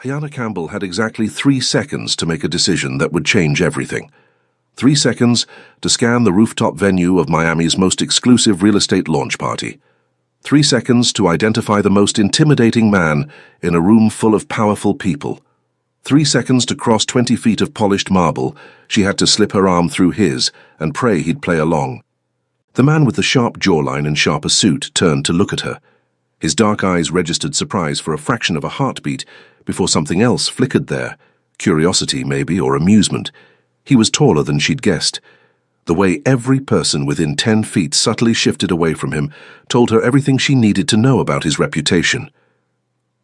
Ayana Campbell had exactly 3 seconds to make a decision that would change everything. 3 seconds to scan the rooftop venue of Miami's most exclusive real estate launch party. 3 seconds to identify the most intimidating man in a room full of powerful people. 3 seconds to cross 20 feet of polished marble. She had to slip her arm through his and pray he'd play along. The man with the sharp jawline and sharper suit turned to look at her. His dark eyes registered surprise for a fraction of a heartbeat before something else flickered there. Curiosity, maybe, or amusement. He was taller than she'd guessed. The way every person within 10 feet subtly shifted away from him told her everything she needed to know about his reputation.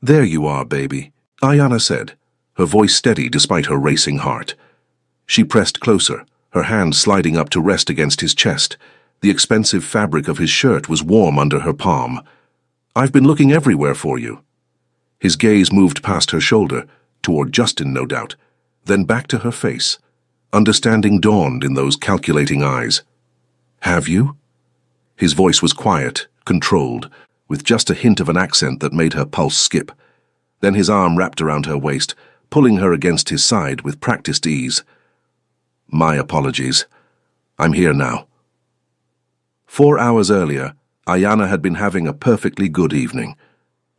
"There you are, baby," Ayana said, her voice steady despite her racing heart. She pressed closer, her hand sliding up to rest against his chest. The expensive fabric of his shirt was warm under her palm. "I've been looking everywhere for you." His gaze moved past her shoulder, toward Justin, no doubt, then back to her face. Understanding dawned in those calculating eyes. "Have you?" His voice was quiet, controlled, with just a hint of an accent that made her pulse skip. Then his arm wrapped around her waist, pulling her against his side with practiced ease. "My apologies. I'm here now." 4 hours earlier, Ayana had been having a perfectly good evening.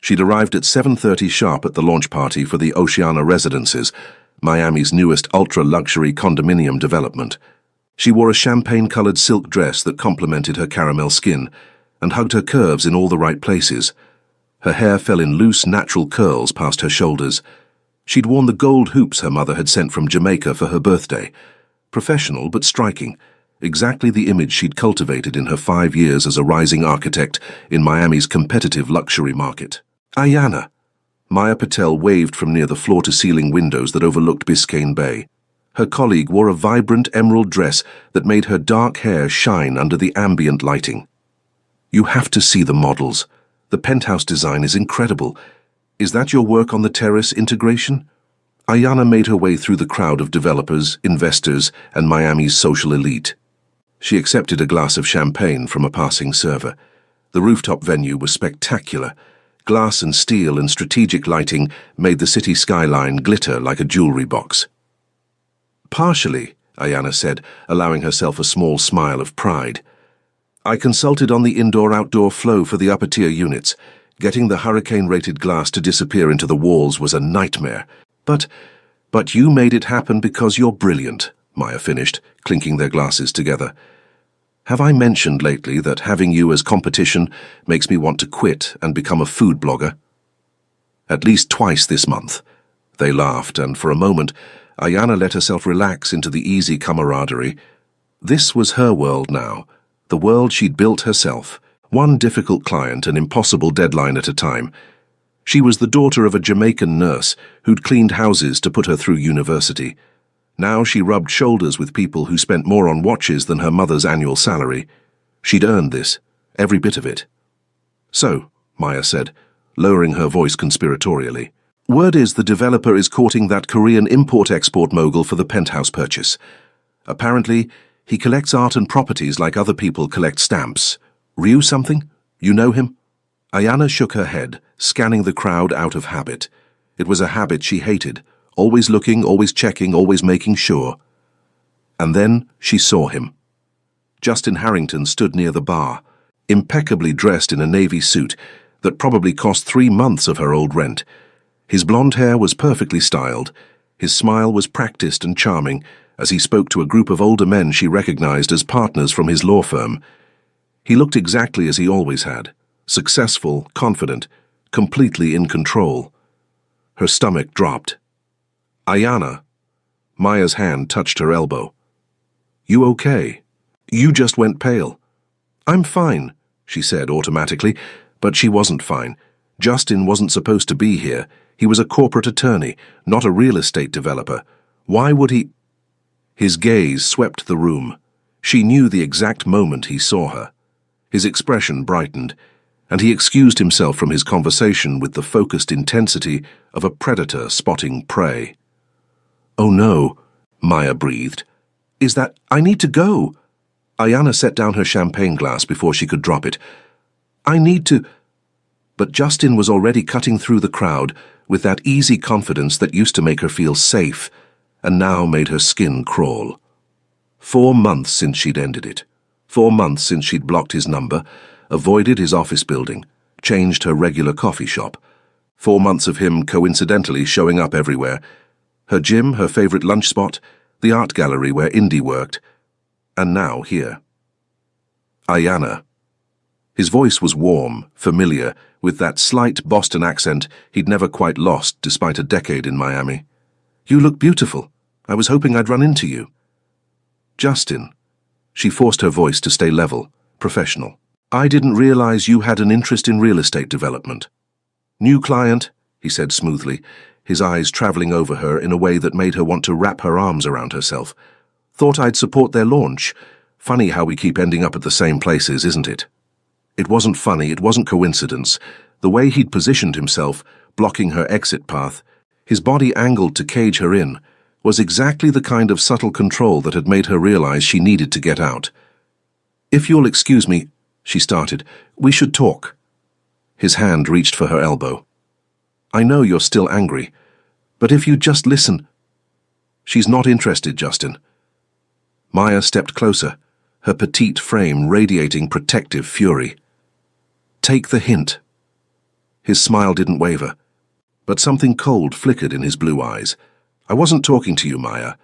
She'd arrived at 7:30 sharp at the launch party for the Oceana Residences, Miami's newest ultra-luxury condominium development. She wore a champagne-colored silk dress that complemented her caramel skin and hugged her curves in all the right places. Her hair fell in loose, natural curls past her shoulders. She'd worn the gold hoops her mother had sent from Jamaica for her birthday. Professional but striking, exactly the image she'd cultivated in her 5 years as a rising architect in Miami's competitive luxury market. "Ayana." Maya Patel waved from near the floor-to-ceiling windows that overlooked Biscayne Bay. Her colleague wore a vibrant emerald dress that made her dark hair shine under the ambient lighting. "You have to see the models. The penthouse design is incredible. Is that your work on the terrace integration?" Ayana made her way through the crowd of developers, investors, and Miami's social elite. She accepted a glass of champagne from a passing server. The rooftop venue was spectacular. Glass and steel and strategic lighting made the city skyline glitter like a jewelry box. "Partially," Ayana said, allowing herself a small smile of pride. "I consulted on the indoor-outdoor flow for the upper-tier units. Getting the hurricane-rated glass to disappear into the walls was a nightmare. But you made it happen because you're brilliant," Maya finished, clinking their glasses together. "Have I mentioned lately that having you as competition makes me want to quit and become a food blogger?" "At least twice this month." They laughed, and for a moment, Ayana let herself relax into the easy camaraderie. This was her world now, the world she'd built herself, one difficult client, an impossible deadline at a time. She was the daughter of a Jamaican nurse who'd cleaned houses to put her through university. Now she rubbed shoulders with people who spent more on watches than her mother's annual salary. She'd earned this, every bit of it. "So," Maya said, lowering her voice conspiratorially, "word is the developer is courting that Korean import-export mogul for the penthouse purchase. Apparently, he collects art and properties like other people collect stamps. Ryu something? You know him?" Ayana shook her head, scanning the crowd out of habit. It was a habit she hated. Always looking, always checking, always making sure. And then she saw him. Justin Harrington stood near the bar, impeccably dressed in a navy suit that probably cost 3 months of her old rent. His blonde hair was perfectly styled. His smile was practiced and charming as he spoke to a group of older men she recognized as partners from his law firm. He looked exactly as he always had, successful, confident, completely in control. Her stomach dropped. "Ayana." Maya's hand touched her elbow. "You okay? You just went pale." "I'm fine," she said automatically, but she wasn't fine. Justin wasn't supposed to be here. He was a corporate attorney, not a real estate developer. Why would he? His gaze swept the room. She knew the exact moment he saw her. His expression brightened, and he excused himself from his conversation with the focused intensity of a predator spotting prey. "Oh no," Maya breathed. "Is that— I need to go." Ayana set down her champagne glass before she could drop it. "I need to—" But Justin was already cutting through the crowd with that easy confidence that used to make her feel safe and now made her skin crawl. 4 months since she'd ended it. 4 months since she'd blocked his number, avoided his office building, changed her regular coffee shop. 4 months of him coincidentally showing up everywhere. Her gym, her favorite lunch spot, the art gallery where Indy worked, and now here. Ayanna. His voice was warm, familiar, with that slight Boston accent he'd never quite lost despite a decade in Miami. "You look beautiful. I was hoping I'd run into you." "Justin." She forced her voice to stay level, professional. "I didn't realize you had an interest in real estate development." "New client," he said smoothly, his eyes traveling over her in a way that made her want to wrap her arms around herself. "Thought I'd support their launch. Funny how we keep ending up at the same places, isn't it?" It wasn't funny, it wasn't coincidence. The way he'd positioned himself, blocking her exit path, his body angled to cage her in, was exactly the kind of subtle control that had made her realize she needed to get out. "If you'll excuse me," she started, "we should talk." His hand reached for her elbow. "I know you're still angry, but if you just listen—" "She's not interested, Justin." Maya stepped closer, her petite frame radiating protective fury. "Take the hint." His smile didn't waver, but something cold flickered in his blue eyes. "I wasn't talking to you, Maya.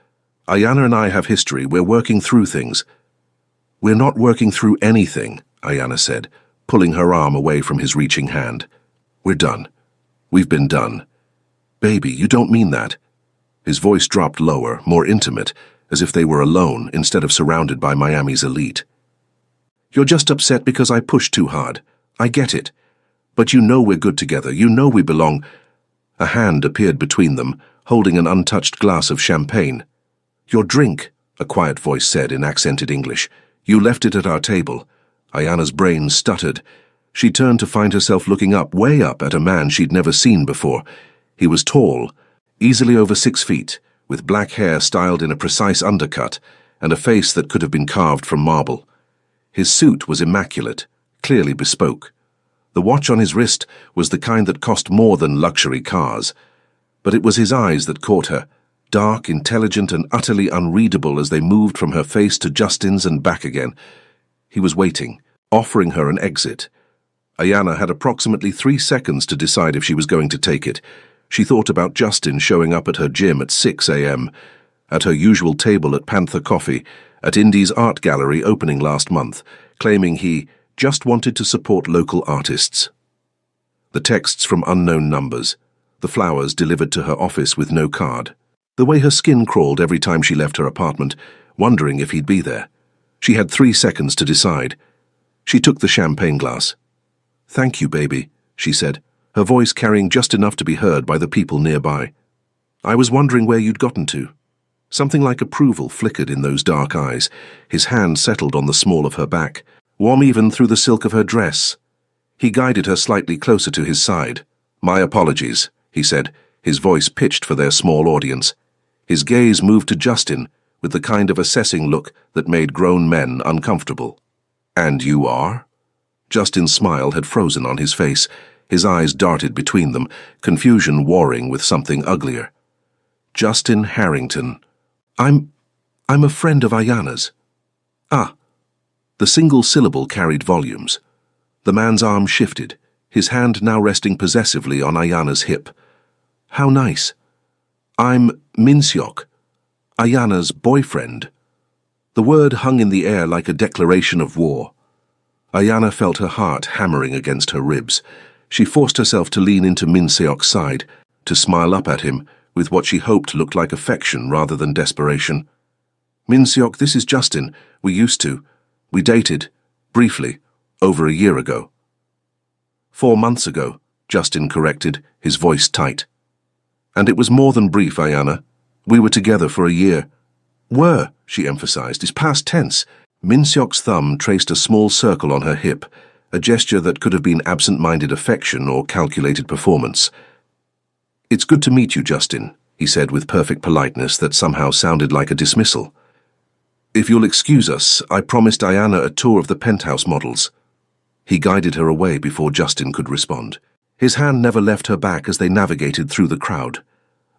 Ayanna and I have history. We're working through things." "We're not working through anything," Ayanna said, pulling her arm away from his reaching hand. "We're done. We've been done." "Baby, you don't mean that." His voice dropped lower, more intimate, as if they were alone instead of surrounded by Miami's elite. "You're just upset because I pushed too hard. I get it. But you know we're good together. You know we belong." A hand appeared between them, holding an untouched glass of champagne. "Your drink," a quiet voice said in accented English. "You left it at our table." Ayanna's brain stuttered. She turned to find herself looking up, way up, at a man she'd never seen before. He was tall, easily over 6 feet, with black hair styled in a precise undercut, and a face that could have been carved from marble. His suit was immaculate, clearly bespoke. The watch on his wrist was the kind that cost more than luxury cars. But it was his eyes that caught her, dark, intelligent, and utterly unreadable as they moved from her face to Justin's and back again. He was waiting, offering her an exit. Ayanna had approximately 3 seconds to decide if she was going to take it. She thought about Justin showing up at her gym at 6 a.m., at her usual table at Panther Coffee, at Indy's art gallery opening last month, claiming he just wanted to support local artists. The texts from unknown numbers, the flowers delivered to her office with no card, the way her skin crawled every time she left her apartment, wondering if he'd be there. She had 3 seconds to decide. She took the champagne glass. "Thank you, baby," she said, her voice carrying just enough to be heard by the people nearby. "I was wondering where you'd gotten to." Something like approval flickered in those dark eyes. His hand settled on the small of her back, warm even through the silk of her dress. He guided her slightly closer to his side. "My apologies," he said, his voice pitched for their small audience. His gaze moved to Justin with the kind of assessing look that made grown men uncomfortable. "And you are?" Justin's smile had frozen on his face. His eyes darted between them, confusion warring with something uglier. "Justin Harrington. I'm a friend of Ayanna's." "Ah." The single syllable carried volumes. The man's arm shifted, his hand now resting possessively on Ayanna's hip. "How nice. I'm Minseok, Ayanna's boyfriend." The word hung in the air like a declaration of war. Ayanna felt her heart hammering against her ribs. She forced herself to lean into Minseok's side, to smile up at him with what she hoped looked like affection rather than desperation. "Minseok, this is Justin. We dated, briefly, over a year ago." 4 months ago, Justin corrected, his voice tight. "And it was more than brief, Ayanna. We were together for a year." "Were," she emphasized, is past tense. Minseok's thumb traced a small circle on her hip, a gesture that could have been absent-minded affection or calculated performance. "It's good to meet you, Justin," he said with perfect politeness that somehow sounded like a dismissal. "If you'll excuse us, I promised Ayanna a tour of the penthouse models." He guided her away before Justin could respond. His hand never left her back as they navigated through the crowd.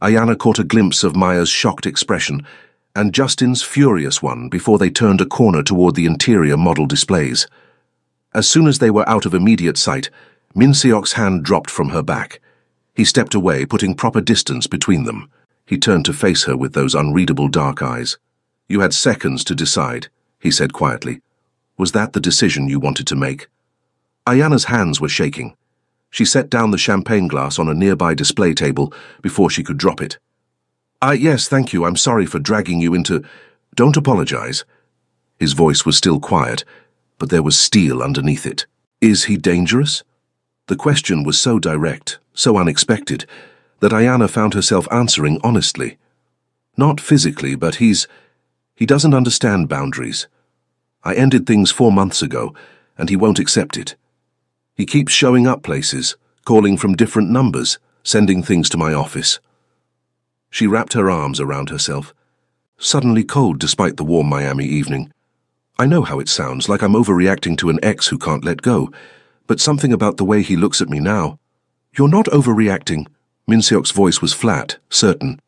Ayanna caught a glimpse of Maya's shocked expression and Justin's furious one before they turned a corner toward the interior model displays. As soon as they were out of immediate sight, Min Seok's hand dropped from her back. He stepped away, putting proper distance between them. He turned to face her with those unreadable dark eyes. "You had seconds to decide," he said quietly. "Was that the decision you wanted to make?" Ayanna's hands were shaking. She set down the champagne glass on a nearby display table before she could drop it. Yes, thank you. I'm sorry for dragging you into—" "Don't apologize." His voice was still quiet, but there was steel underneath it. "Is he dangerous?" The question was so direct, so unexpected, that Ayanna found herself answering honestly. "Not physically, but he doesn't understand boundaries. I ended things 4 months ago, and he won't accept it. He keeps showing up places, calling from different numbers, sending things to my office." She wrapped her arms around herself, suddenly cold despite the warm Miami evening. "I know how it sounds, like I'm overreacting to an ex who can't let go, but something about the way he looks at me now—" "You're not overreacting." Min Seok's voice was flat, certain.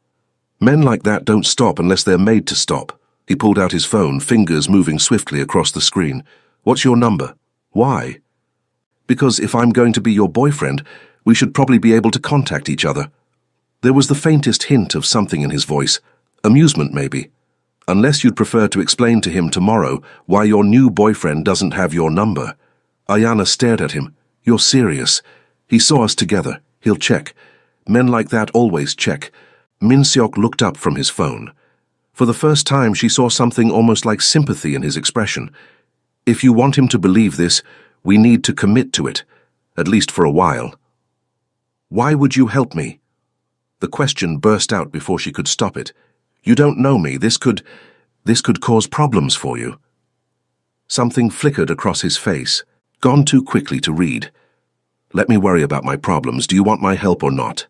"Men like that don't stop unless they're made to stop." He pulled out his phone, fingers moving swiftly across the screen. "What's your number?" "Why?" "Because if I'm going to be your boyfriend, we should probably be able to contact each other." There was the faintest hint of something in his voice. Amusement, maybe. "Unless you'd prefer to explain to him tomorrow why your new boyfriend doesn't have your number." Ayanna stared at him. "You're serious. He saw us together. He'll check. Men like that always check." Min Seok looked up from his phone. For the first time, she saw something almost like sympathy in his expression. "If you want him to believe this, we need to commit to it, at least for a while." "Why would you help me?" The question burst out before she could stop it. "You don't know me. This could cause problems for you." Something flickered across his face, gone too quickly to read. "Let me worry about my problems. Do you want my help or not?"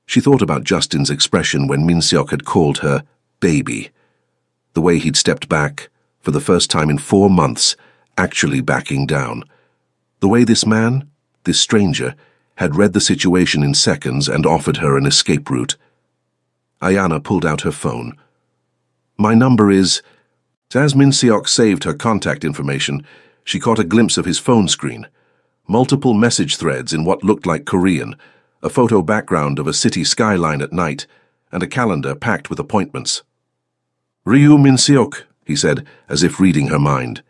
She thought about Justin's expression when Min Seok had called her baby. The way he'd stepped back, for the first time in 4 months, actually backing down. The way this man, this stranger, had read the situation in seconds and offered her an escape route. Ayanna pulled out her phone. "My number is—" As Min Seok saved her contact information, she caught a glimpse of his phone screen. Multiple message threads in what looked like Korean, a photo background of a city skyline at night, and a calendar packed with appointments. "Ryu Min Seok," he said, as if reading her mind.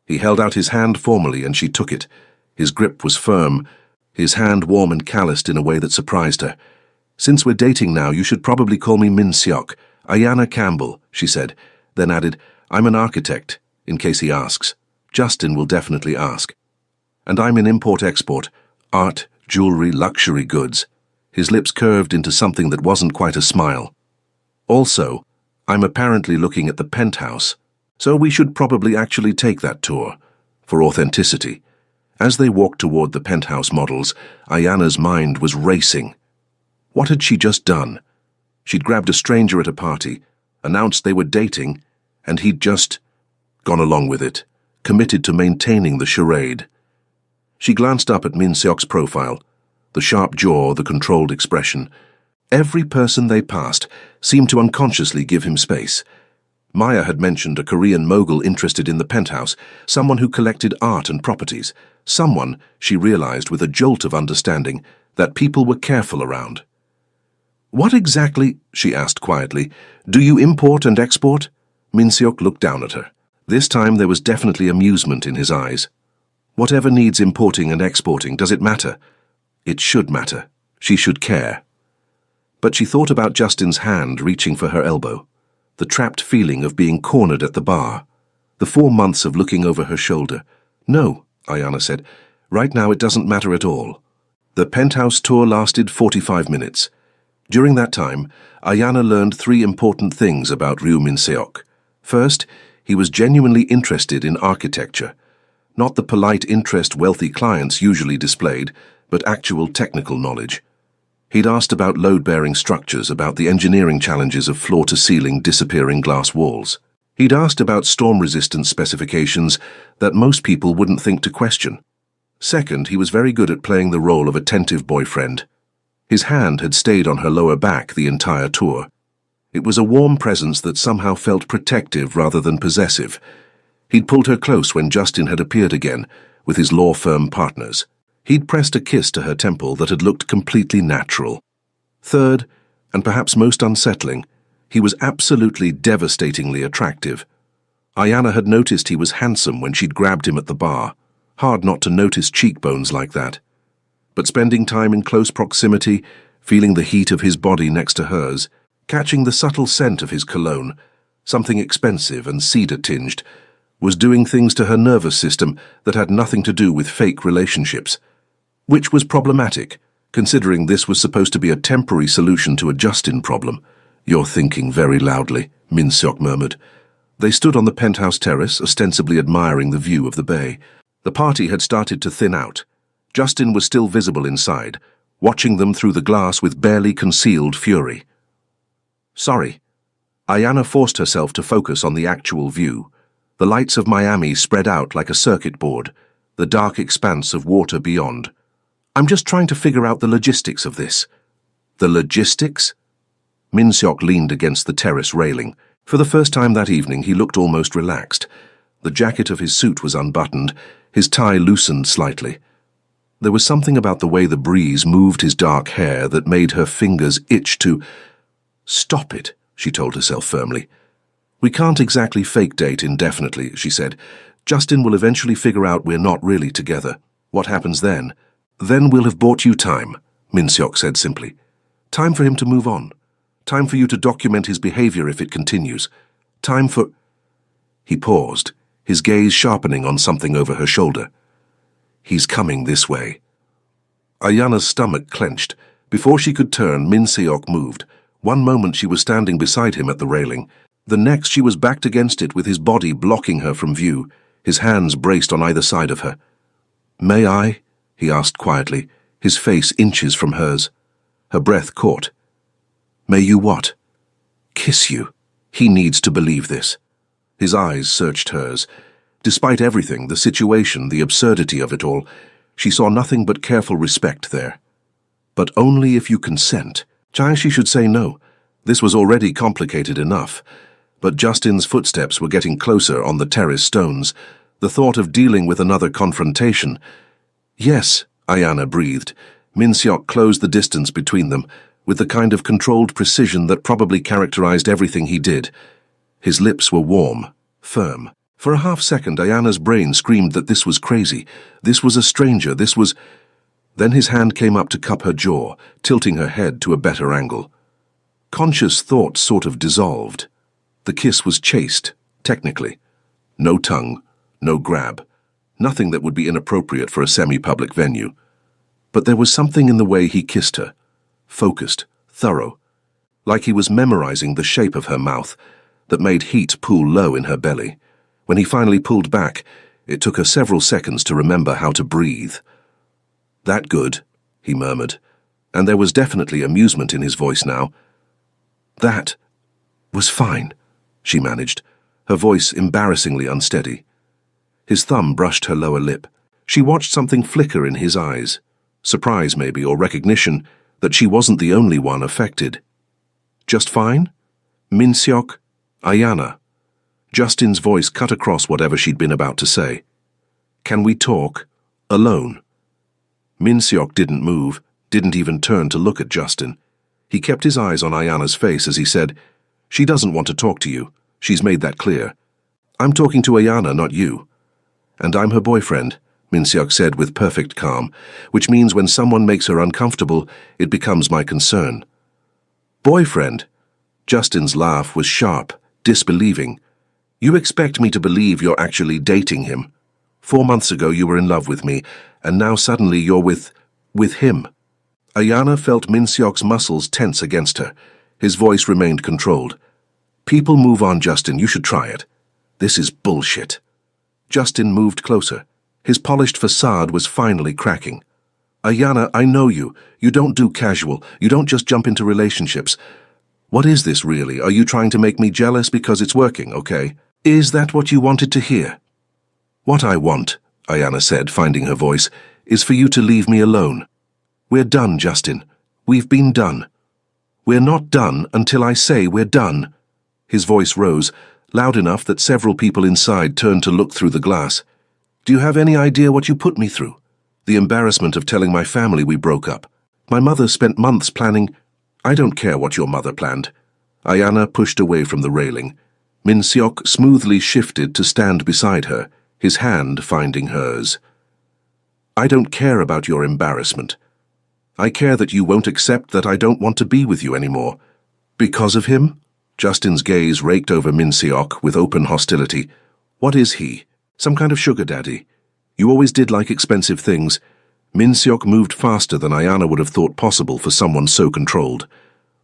He held out his hand formally, and she took it. His grip was firm, his hand warm and calloused in a way that surprised her. "Since we're dating now, you should probably call me Min Seok. Ayanna Campbell," she said, then added, "I'm an architect, in case he asks. Justin will definitely ask. And I'm in import-export, art, jewelry, luxury goods." His lips curved into something that wasn't quite a smile. "Also, I'm apparently looking at the penthouse, so we should probably actually take that tour, for authenticity." As they walked toward the penthouse models, Ayanna's mind was racing. What had she just done? She'd grabbed a stranger at a party, announced they were dating, and he'd just gone along with it, committed to maintaining the charade. She glanced up at Min Seok's profile, the sharp jaw, the controlled expression. Every person they passed seemed to unconsciously give him space. Maya had mentioned a Korean mogul interested in the penthouse, someone who collected art and properties, someone, she realized with a jolt of understanding, that people were careful around. "What exactly," she asked quietly, "do you import and export?" Min Seok looked down at her. This time there was definitely amusement in his eyes. "Whatever needs importing and exporting, does it matter?" It should matter. She should care. But she thought about Justin's hand reaching for her elbow, the trapped feeling of being cornered at the bar, the 4 months of looking over her shoulder. "No," Ayanna said, "right now it doesn't matter at all." The penthouse tour lasted 45 minutes. During that time, Ayanna learned 3 important things about Ryu Min Seok. First, he was genuinely interested in architecture, not the polite interest wealthy clients usually displayed, but actual technical knowledge. He'd asked about load-bearing structures, about the engineering challenges of floor-to-ceiling disappearing glass walls. He'd asked about storm-resistance specifications that most people wouldn't think to question. Second, he was very good at playing the role of attentive boyfriend. His hand had stayed on her lower back the entire tour. It was a warm presence that somehow felt protective rather than possessive. He'd pulled her close when Justin had appeared again, with his law firm partners. He'd pressed a kiss to her temple that had looked completely natural. Third, and perhaps most unsettling, he was absolutely devastatingly attractive. Ayanna had noticed he was handsome when she'd grabbed him at the bar. Hard not to notice cheekbones like that. But spending time in close proximity, feeling the heat of his body next to hers, catching the subtle scent of his cologne, something expensive and cedar-tinged, was doing things to her nervous system that had nothing to do with fake relationships. Which was problematic, considering this was supposed to be a temporary solution to a Justin problem. "You're thinking very loudly," Min Seok murmured. They stood on the penthouse terrace, ostensibly admiring the view of the bay. The party had started to thin out. Justin was still visible inside, watching them through the glass with barely concealed fury. "Sorry." Ayanna forced herself to focus on the actual view. The lights of Miami spread out like a circuit board, the dark expanse of water beyond. "I'm just trying to figure out the logistics of this." "The logistics?" Min Seok leaned against the terrace railing. For the first time that evening, he looked almost relaxed. The jacket of his suit was unbuttoned, his tie loosened slightly. There was something about the way the breeze moved his dark hair that made her fingers itch to... "Stop it," she told herself firmly. "We can't exactly fake date indefinitely," she said. "Justin will eventually figure out we're not really together. What happens then?" "Then we'll have bought you time," Min Seok said simply. "Time for him to move on. Time for you to document his behavior if it continues. Time for—" He paused, his gaze sharpening on something over her shoulder. "He's coming this way." Ayanna's stomach clenched. Before she could turn, Min Seok moved. One moment she was standing beside him at the railing. The next she was backed against it with his body blocking her from view, his hands braced on either side of her. "May I?" he asked quietly, his face inches from hers. Her breath caught. "May you what?" "Kiss you." He needs to believe this. His eyes searched hers. Despite everything, the situation, the absurdity of it all, she saw nothing but careful respect there. "But only if you consent." She should say no. This was already complicated enough. But Justin's footsteps were getting closer on the terrace stones. The thought of dealing with another confrontation. "Yes," Ayanna breathed. Min Seok closed the distance between them, with the kind of controlled precision that probably characterized everything he did. His lips were warm, firm. For a half-second, Ayanna's brain screamed that this was crazy. This was a stranger, this was... Then his hand came up to cup her jaw, tilting her head to a better angle. Conscious thought sort of dissolved. The kiss was chaste, technically. No tongue, no grab. Nothing that would be inappropriate for a semi-public venue. But there was something in the way he kissed her. Focused, thorough. Like he was memorizing the shape of her mouth, that made heat pool low in her belly. When he finally pulled back, it took her several seconds to remember how to breathe. "That good," he murmured, and there was definitely amusement in his voice now. "That was fine," she managed, her voice embarrassingly unsteady. His thumb brushed her lower lip. She watched something flicker in his eyes, surprise maybe, or recognition that she wasn't the only one affected. "Just fine?" "Min Seok?" "Ayanna." Justin's voice cut across whatever she'd been about to say. "Can we talk? Alone?" Min Seok didn't move, didn't even turn to look at Justin. He kept his eyes on Ayanna's face as he said, "She doesn't want to talk to you. She's made that clear. I'm talking to Ayanna, not you." "And I'm her boyfriend," Min Seok said with perfect calm, "which means when someone makes her uncomfortable, it becomes my concern." "Boyfriend?" Justin's laugh was sharp, disbelieving. "You expect me to believe you're actually dating him? 4 months ago you were in love with me, and now suddenly you're with him." Ayanna felt Min Seok's muscles tense against her. His voice remained controlled. "People move on, Justin. You should try it. This is bullshit." Justin moved closer. His polished facade was finally cracking. "Ayanna, I know you. You don't do casual. You don't just jump into relationships. What is this really? Are you trying to make me jealous because it's working, okay? Is that what you wanted to hear?" "What I want," Ayana said, finding her voice, is for you to leave me alone. We're done, Justin. We've been done. We're not done until I say we're done. His voice rose, loud enough that several people inside turned to look through the glass. Do you have any idea what you put me through? The embarrassment of telling my family we broke up. My mother spent months planning. I don't care what your mother planned. Ayana pushed away from the railing. Min Seok smoothly shifted to stand beside her, his hand finding hers. I don't care about your embarrassment. I care that you won't accept that I don't want to be with you anymore. Because of him? Justin's gaze raked over Min Seok with open hostility. What is he? Some kind of sugar daddy? You always did like expensive things. Min Seok moved faster than Ayana would have thought possible for someone so controlled.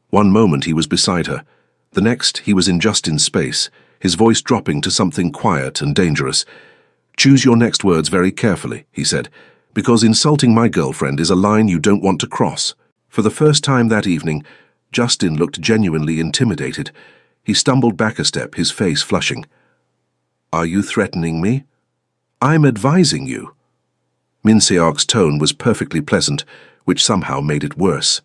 One moment he was beside her. The next he was in Justin's space, his voice dropping to something quiet and dangerous. Choose your next words very carefully, he said, because insulting my girlfriend is a line you don't want to cross. For the first time that evening, Justin looked genuinely intimidated. He stumbled back a step, his face flushing. Are you threatening me? I'm advising you. Min Seok's tone was perfectly pleasant, which somehow made it worse.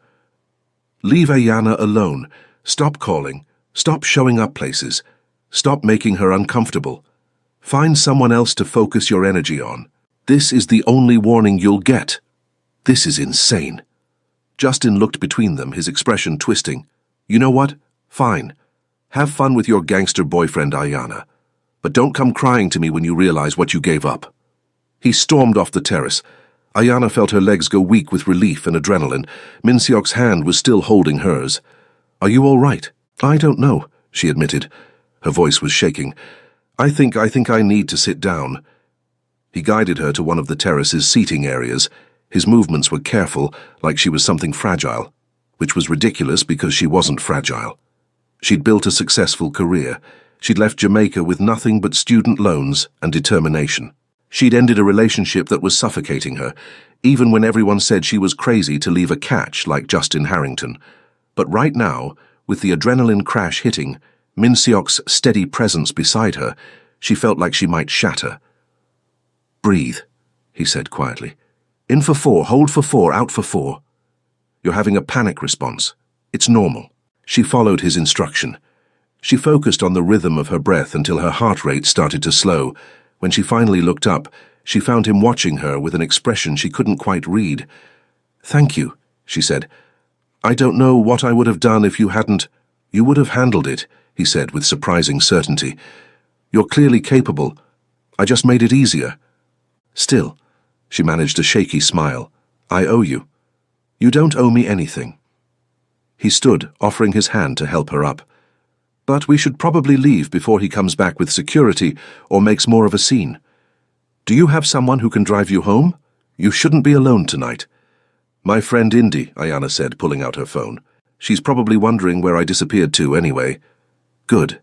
Leave Ayana alone. Stop calling. Stop showing up places. Stop making her uncomfortable. Find someone else to focus your energy on. This is the only warning you'll get. This is insane. Justin looked between them, his expression twisting. You know what? Fine. Have fun with your gangster boyfriend, Ayana. But don't come crying to me when you realize what you gave up. He stormed off the terrace. Ayana felt her legs go weak with relief and adrenaline. Min Seok's hand was still holding hers. Are you all right? I don't know, she admitted. Her voice was shaking. I think I need to sit down. He guided her to one of the terrace's seating areas. His movements were careful, like she was something fragile, which was ridiculous because she wasn't fragile. She'd built a successful career. She'd left Jamaica with nothing but student loans and determination. She'd ended a relationship that was suffocating her, even when everyone said she was crazy to leave a catch like Justin Harrington. But right now, with the adrenaline crash hitting, Min Seok's steady presence beside her, she felt like she might shatter. Breathe, he said quietly. In for 4, hold for 4, out for 4. You're having a panic response. It's normal. She followed his instruction. She focused on the rhythm of her breath until her heart rate started to slow. When she finally looked up, she found him watching her with an expression she couldn't quite read. Thank you, she said. I don't know what I would have done if you hadn't. You would have handled it, he said with surprising certainty. You're clearly capable. I just made it easier. Still, she managed a shaky smile. I owe you. You don't owe me anything. He stood, offering his hand to help her up. But we should probably leave before he comes back with security or makes more of a scene. Do you have someone who can drive you home? You shouldn't be alone tonight. My friend Indy, Ayana said, pulling out her phone. She's probably wondering where I disappeared to anyway. Good.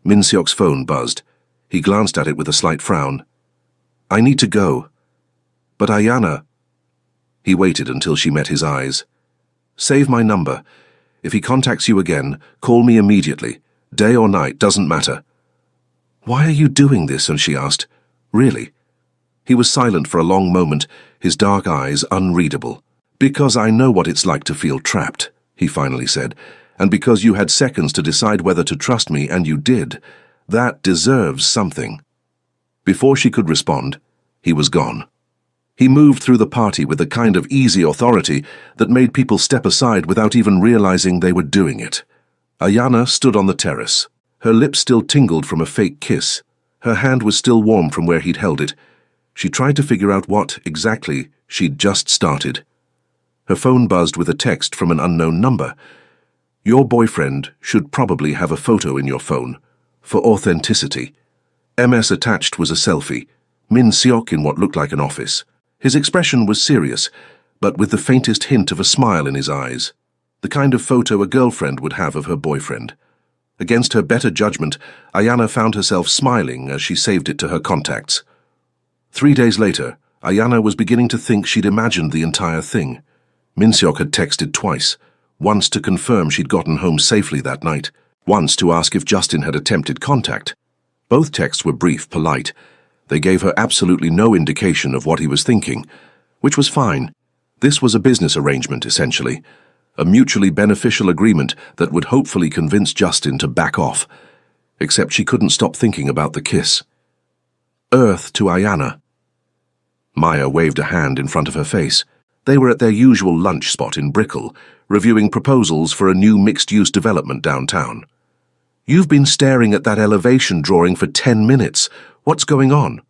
Min Seok's phone buzzed. He glanced at it with a slight frown. I need to go. But Ayana... He waited until she met his eyes. Save my number. If he contacts you again, call me immediately. Day or night, doesn't matter. Why are you doing this? And she asked. Really? He was silent for a long moment, his dark eyes unreadable. Because I know what it's like to feel trapped, he finally said, and because you had seconds to decide whether to trust me, and you did. That deserves something. Before she could respond, he was gone. He moved through the party with a kind of easy authority that made people step aside without even realizing they were doing it. Ayana stood on the terrace. Her lips still tingled from a fake kiss. Her hand was still warm from where he'd held it. She tried to figure out what, exactly, she'd just started. Her phone buzzed with a text from an unknown number. Your boyfriend should probably have a photo in your phone. For authenticity. MS attached was a selfie. Min Seok in what looked like an office. His expression was serious, but with the faintest hint of a smile in his eyes. The kind of photo a girlfriend would have of her boyfriend. Against her better judgment, Ayana found herself smiling as she saved it to her contacts. 3 days later, Ayana was beginning to think she'd imagined the entire thing. Min Seok had texted twice, once to confirm she'd gotten home safely that night, once to ask if Justin had attempted contact. Both texts were brief, polite, They gave her absolutely no indication of what he was thinking, which was fine. This was a business arrangement, essentially. A mutually beneficial agreement that would hopefully convince Justin to back off. Except she couldn't stop thinking about the kiss. Earth to Ayanna. Maya waved a hand in front of her face. They were at their usual lunch spot in Brickell, reviewing proposals for a new mixed-use development downtown. "You've been staring at that elevation drawing for 10 minutes. What's going on?"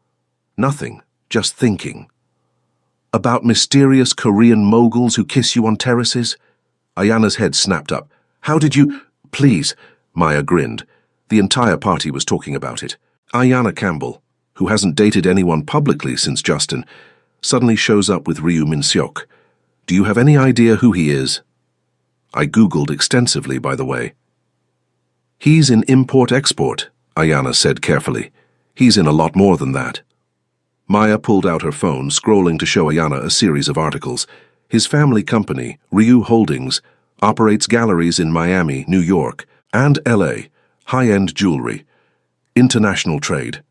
"Nothing, just thinking." "About mysterious Korean moguls who kiss you on terraces?" Ayanna's head snapped up. "How did you—" "Please," Maya grinned. The entire party was talking about it. Ayanna Campbell, who hasn't dated anyone publicly since Justin, suddenly shows up with Ryu Min-seok. "Do you have any idea who he is?" I Googled extensively, by the way. "He's in import-export," Ayanna said carefully. "He's in a lot more than that." Maya pulled out her phone, scrolling to show Ayanna a series of articles. His family company, Ryu Holdings, operates galleries in Miami, New York, and LA, high-end jewelry, international trade.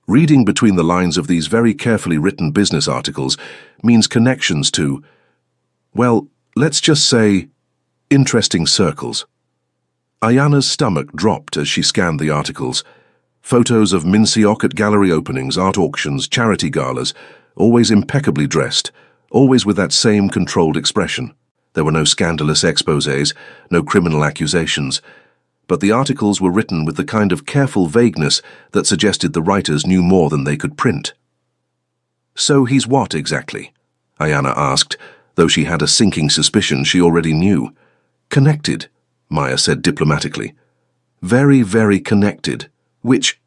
Reading between the lines of these very carefully written business articles means connections to, well, let's just say, interesting circles. Ayanna's stomach dropped as she scanned the articles. Photos of Min-seok at gallery openings, art auctions, charity galas, always impeccably dressed, always with that same controlled expression. There were no scandalous exposés, no criminal accusations, but the articles were written with the kind of careful vagueness that suggested the writers knew more than they could print. "So he's what exactly?" Ayanna asked, though she had a sinking suspicion she already knew. "Connected," Maya said diplomatically. "Very, very connected. Which—"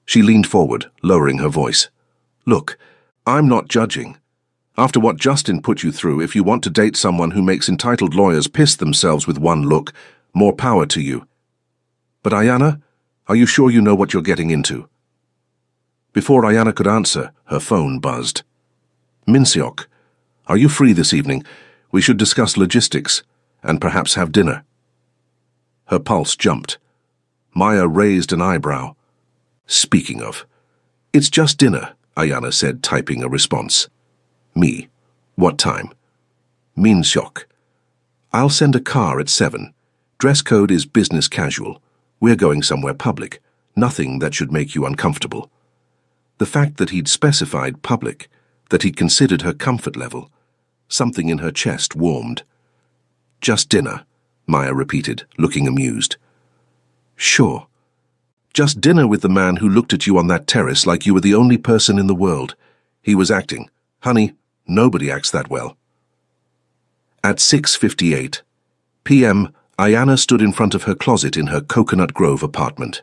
She leaned forward, lowering her voice. "Look, I'm not judging. After what Justin put you through, if you want to date someone who makes entitled lawyers piss themselves with one look, more power to you. But Ayanna, are you sure you know what you're getting into?" Before Ayanna could answer, her phone buzzed. "Min-seok, are you free this evening? We should discuss logistics, and perhaps have dinner." Her pulse jumped. Maya raised an eyebrow. "Speaking of, it's just dinner," Ayanna said, typing a response. "Me. What time?" "Min-seok. I'll send a car at 7. Dress code is business casual. We're going somewhere public. Nothing that should make you uncomfortable." The fact that he'd specified public, that he'd considered her comfort level, something in her chest warmed. "Just dinner," Maya repeated, looking amused. "Sure. Just dinner with the man who looked at you on that terrace like you were the only person in the world. He was acting. Honey, nobody acts that well." At 6:58 p.m., Ayanna stood in front of her closet in her Coconut Grove apartment.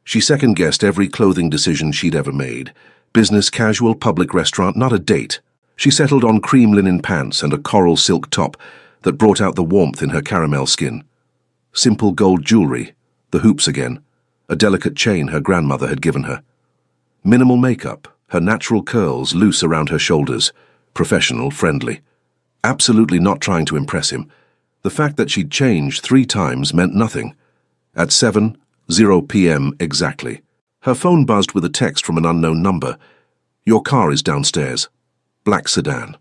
She second-guessed every clothing decision she'd ever made. Business casual, public restaurant, not a date. She settled on cream linen pants and a coral silk top that brought out the warmth in her caramel skin. Simple gold jewelry, the hoops again, a delicate chain her grandmother had given her. Minimal makeup, her natural curls loose around her shoulders, professional, friendly. Absolutely not trying to impress him. The fact that she'd changed 3 times meant nothing. At 7:00 p.m. exactly, her phone buzzed with a text from an unknown number. "Your car is downstairs. Black sedan."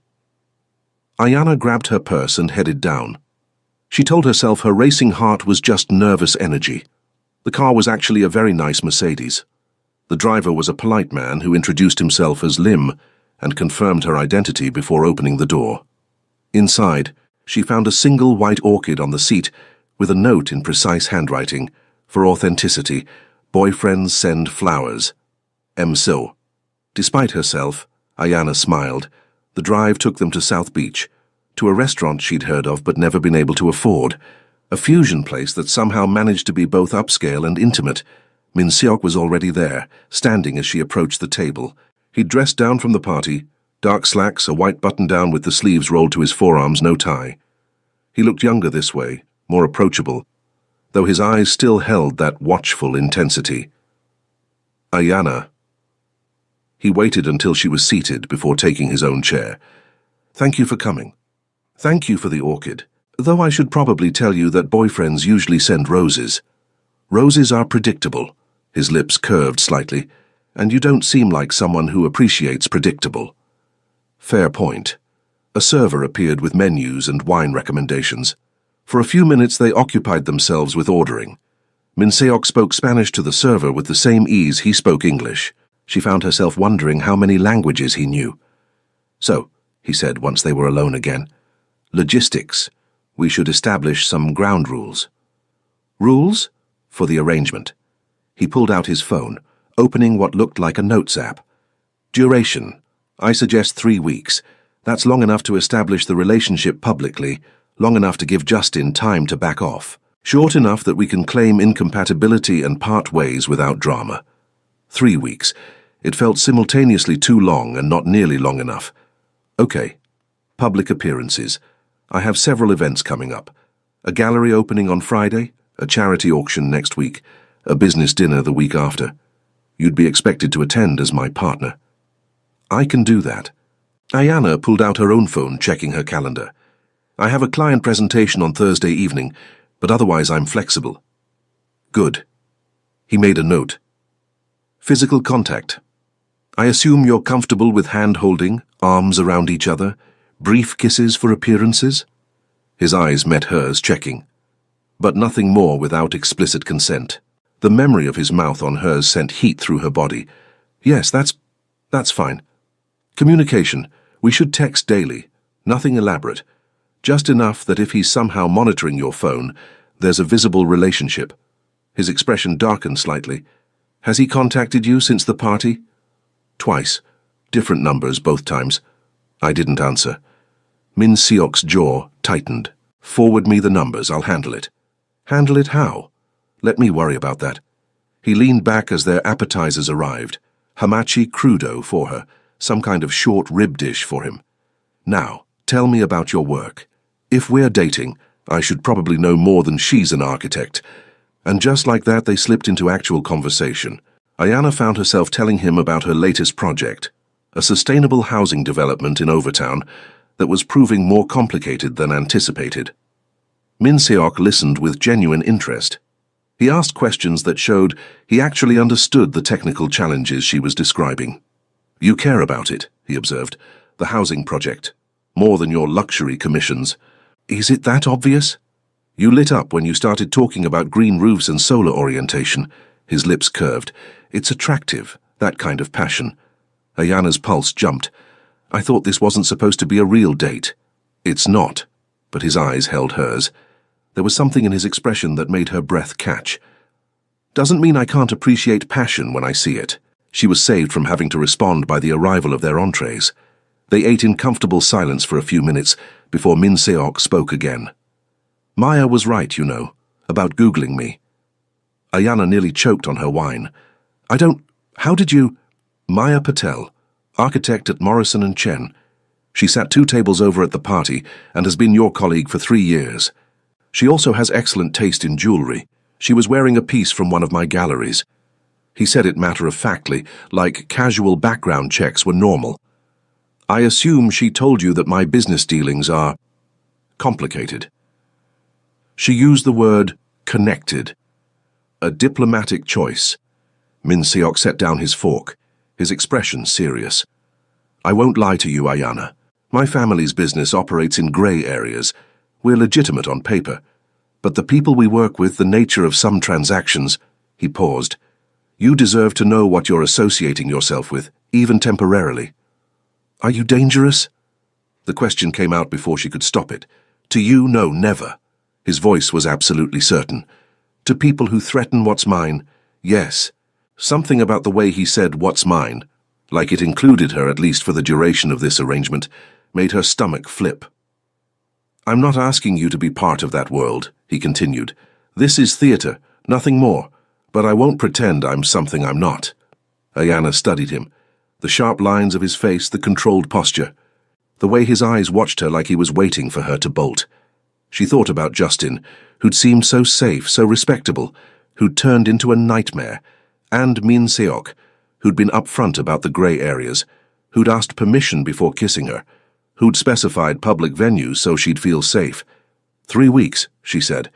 Ayanna grabbed her purse and headed down. She told herself her racing heart was just nervous energy. The car was actually a very nice Mercedes. The driver was a polite man who introduced himself as Lim and confirmed her identity before opening the door. Inside, she found a single white orchid on the seat with a note in precise handwriting. For authenticity, boyfriends send flowers. So. Despite herself, Ayanna smiled. The drive took them to South Beach, to a restaurant she'd heard of but never been able to afford. A fusion place that somehow managed to be both upscale and intimate. Min-seok was already there, standing as she approached the table. He'd dressed down from the party, dark slacks, a white button-down with the sleeves rolled to his forearms, no tie. He looked younger this way, more approachable, though his eyes still held that watchful intensity. "Ayanna." He waited until she was seated before taking his own chair. "Thank you for coming. Thank you for the orchid, though I should probably tell you that boyfriends usually send roses. Roses are predictable." His lips curved slightly. and you don't seem like someone who appreciates predictable. Fair point. A server appeared with menus and wine recommendations. For a few minutes they occupied themselves with ordering. Min Seok spoke Spanish to the server with the same ease he spoke English. She found herself wondering how many languages he knew. "So," he said once they were alone again, "logistics. We should establish some ground rules." "Rules?" "For the arrangement." He pulled out his phone, opening what looked like a notes app. "Duration. I suggest 3 weeks. That's long enough to establish the relationship publicly, long enough to give Justin time to back off. Short enough that we can claim incompatibility and part ways without drama. 3 weeks. It felt simultaneously too long and not nearly long enough. Okay. Public appearances. I have several events coming up. A gallery opening on Friday, a charity auction next week, a business dinner the week after. You'd be expected to attend as my partner." "I can do that." Ayana pulled out her own phone, checking her calendar. "I have a client presentation on Thursday evening, but otherwise I'm flexible." "Good." He made a note. "Physical contact. I assume you're comfortable with hand-holding, arms around each other, brief kisses for appearances?" His eyes met hers, checking. But nothing more without explicit consent. The memory of his mouth on hers sent heat through her body. "Yes, that's fine. Communication. We should text daily. Nothing elaborate. Just enough that if he's somehow monitoring your phone, there's a visible relationship." His expression darkened slightly. "Has he contacted you since the party?" "Twice. Different numbers both times." I didn't answer. Min Seok's jaw tightened. "Forward me the numbers, I'll handle it." "Handle it how?" "Let me worry about that." He leaned back as their appetizers arrived. Hamachi crudo for her, some kind of short rib dish for him. "Now, tell me about your work. If we're dating, I should probably know more than she's an architect." And just like that, they slipped into actual conversation. Ayana found herself telling him about her latest project, a sustainable housing development in Overtown that was proving more complicated than anticipated. Min Seok listened with genuine interest. He asked questions that showed he actually understood the technical challenges she was describing. "You care about it," he observed, "the housing project, more than your luxury commissions. Is it that obvious?" "You lit up when you started talking about green roofs and solar orientation." His lips curved. "It's attractive, that kind of passion." Ayana's pulse jumped. "I thought this wasn't supposed to be a real date." "It's not," but his eyes held hers. There was something in his expression that made her breath catch. "Doesn't mean I can't appreciate passion when I see it." She was saved from having to respond by the arrival of their entrees. They ate in comfortable silence for a few minutes before Min Seok spoke again. "Maya was right, you know, about Googling me." Ayana nearly choked on her wine. How did you—" "Maya Patel, architect at Morrison & Chen. She sat 2 tables over at the party and has been your colleague for 3 years. She also has excellent taste in jewelry. She was wearing a piece from one of my galleries." He said it matter-of-factly, like casual background checks were normal. "I assume she told you that my business dealings are complicated." She used the word connected. A diplomatic choice. Min Seok set down his fork, his expression serious. "I won't lie to you, Ayana. My family's business operates in grey areas. We're legitimate on paper. But the people we work with, the nature of some transactions—" He paused. "You deserve to know what you're associating yourself with, even temporarily." "Are you dangerous?" The question came out before she could stop it. "To you, no, never." His voice was absolutely certain. "To people who threaten what's mine, yes." Something about the way he said what's mine, like it included her at least for the duration of this arrangement, made her stomach flip. "I'm not asking you to be part of that world," he continued. "This is theater, nothing more, but I won't pretend I'm something I'm not." Ayana studied him, the sharp lines of his face, the controlled posture, the way his eyes watched her like he was waiting for her to bolt. She thought about Justin, who'd seemed so safe, so respectable, who'd turned into a nightmare, and Min Seok, who'd been upfront about the grey areas, who'd asked permission before kissing her, who'd specified public venues so she'd feel safe. 3 weeks, she said.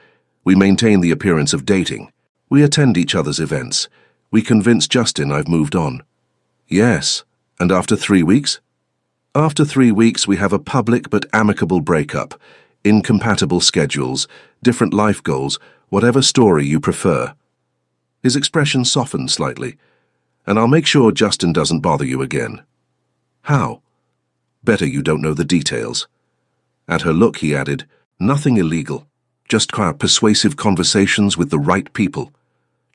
We maintain the appearance of dating. We attend each other's events. We convinced Justin I've moved on. Yes, and after 3 weeks? After 3 weeks we have a public but amicable breakup, incompatible schedules, different life goals, whatever story you prefer. His expression softened slightly. And I'll make sure Justin doesn't bother you again. How? Better you don't know the details. At her look, he added, nothing illegal, just persuasive conversations with the right people.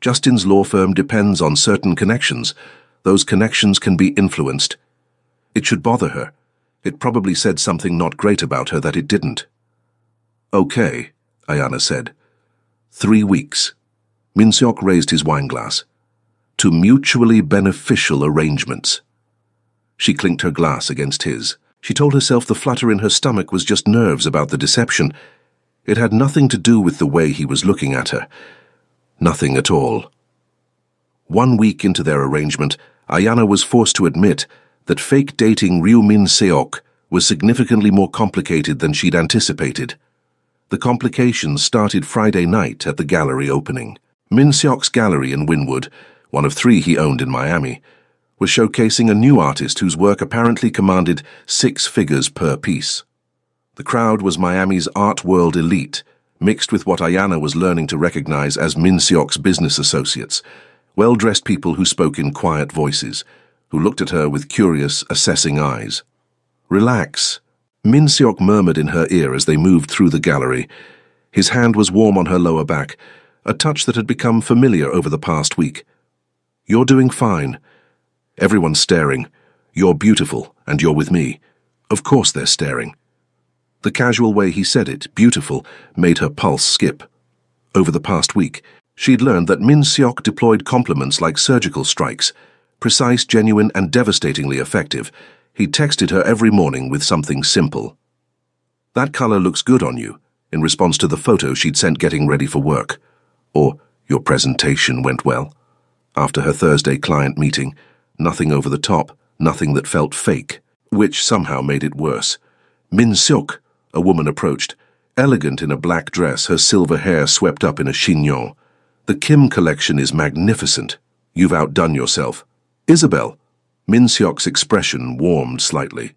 Justin's law firm depends on certain connections. Those connections can be influenced. It should bother her. It probably said something not great about her that it didn't. Okay, Ayana said. 3 weeks. Min-seok raised his wineglass. To mutually beneficial arrangements. She clinked her glass against his. She told herself the flutter in her stomach was just nerves about the deception. It had nothing to do with the way he was looking at her. Nothing at all. 1 week into their arrangement, Ayana was forced to admit that fake dating Ryu Min-seok was significantly more complicated than she'd anticipated. The complications started Friday night at the gallery opening. Min-seok's gallery in Wynwood, one of 3 he owned in Miami, was showcasing a new artist whose work apparently commanded 6 figures per piece. The crowd was Miami's art world elite, mixed with what Ayana was learning to recognize as Min-seok's business associates, well-dressed people who spoke in quiet voices, who looked at her with curious, assessing eyes. Relax, Min-seok murmured in her ear as they moved through the gallery. His hand was warm on her lower back, a touch that had become familiar over the past week. You're doing fine. Everyone's staring. You're beautiful, and you're with me. Of course they're staring. The casual way he said it, beautiful, made her pulse skip. Over the past week, she'd learned that Min-seok deployed compliments like surgical strikes, precise, genuine, and devastatingly effective. He texted her every morning with something simple. That color looks good on you, in response to the photo she'd sent getting ready for work. Or, your presentation went well. After her Thursday client meeting, nothing over the top, nothing that felt fake, which somehow made it worse. Min-seok, a woman approached, elegant in a black dress, her silver hair swept up in a chignon. The Kim collection is magnificent. You've outdone yourself. Isabel. Min-seok's expression warmed slightly.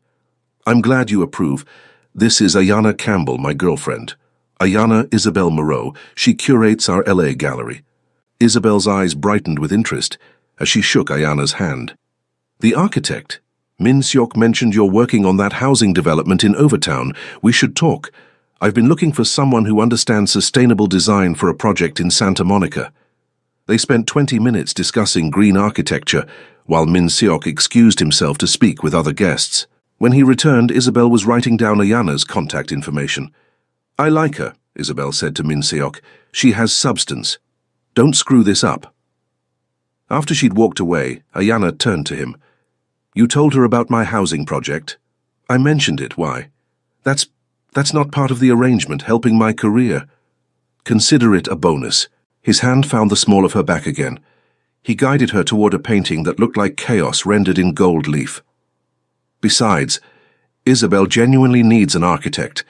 I'm glad you approve. This is Ayana Campbell, my girlfriend. Ayana Isabel Moreau. She curates our LA gallery. Isabel's eyes brightened with interest as she shook Ayana's hand. The architect. Min-seok mentioned you're working on that housing development in Overtown. We should talk. I've been looking for someone who understands sustainable design for a project in Santa Monica. They spent 20 minutes discussing green architecture, while Min-seok excused himself to speak with other guests. When he returned, Isabel was writing down Ayana's contact information. I like her, Isabel said to Min-seok. She has substance. Don't screw this up. After she'd walked away, Ayana turned to him. You told her about my housing project. I mentioned it, why? That's not part of the arrangement, helping my career. Consider it a bonus. His hand found the small of her back again. He guided her toward a painting that looked like chaos rendered in gold leaf. Besides, Isabel genuinely needs an architect.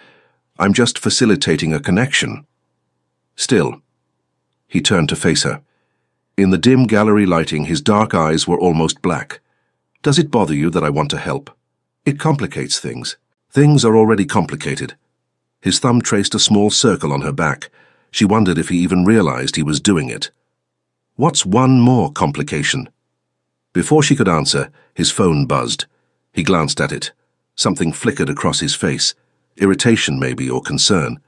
I'm just facilitating a connection. Still, he turned to face her. In the dim gallery lighting, his dark eyes were almost black. Does it bother you that I want to help? It complicates things. Things are already complicated. His thumb traced a small circle on her back. She wondered if he even realized he was doing it. What's one more complication? Before she could answer, his phone buzzed. He glanced at it. Something flickered across his face. Irritation, maybe, or concern.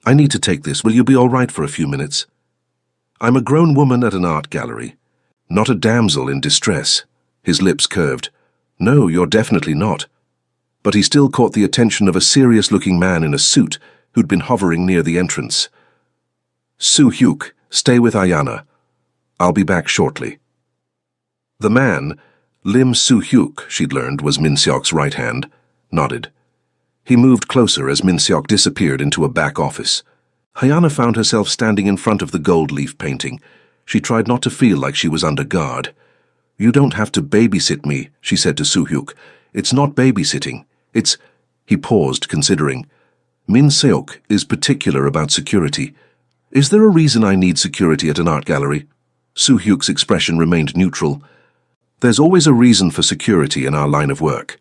I need to take this. Will you be all right for a few minutes? I'm a grown woman at an art gallery. Not a damsel in distress. His lips curved. No, you're definitely not. But he still caught the attention of a serious-looking man in a suit who'd been hovering near the entrance. Soo-hyuk, stay with Ayana. I'll be back shortly. The man, Lim Soo-hyuk, she'd learned was Min-seok's right hand, nodded. He moved closer as Min-seok disappeared into a back office. Ayana found herself standing in front of the gold leaf painting. She tried not to feel like she was under guard. You don't have to babysit me, she said to Soo-hyuk. It's not babysitting. It's... He paused, considering. Min-seok is particular about security. Is there a reason I need security at an art gallery? Soo-hyuk's expression remained neutral. There's always a reason for security in our line of work.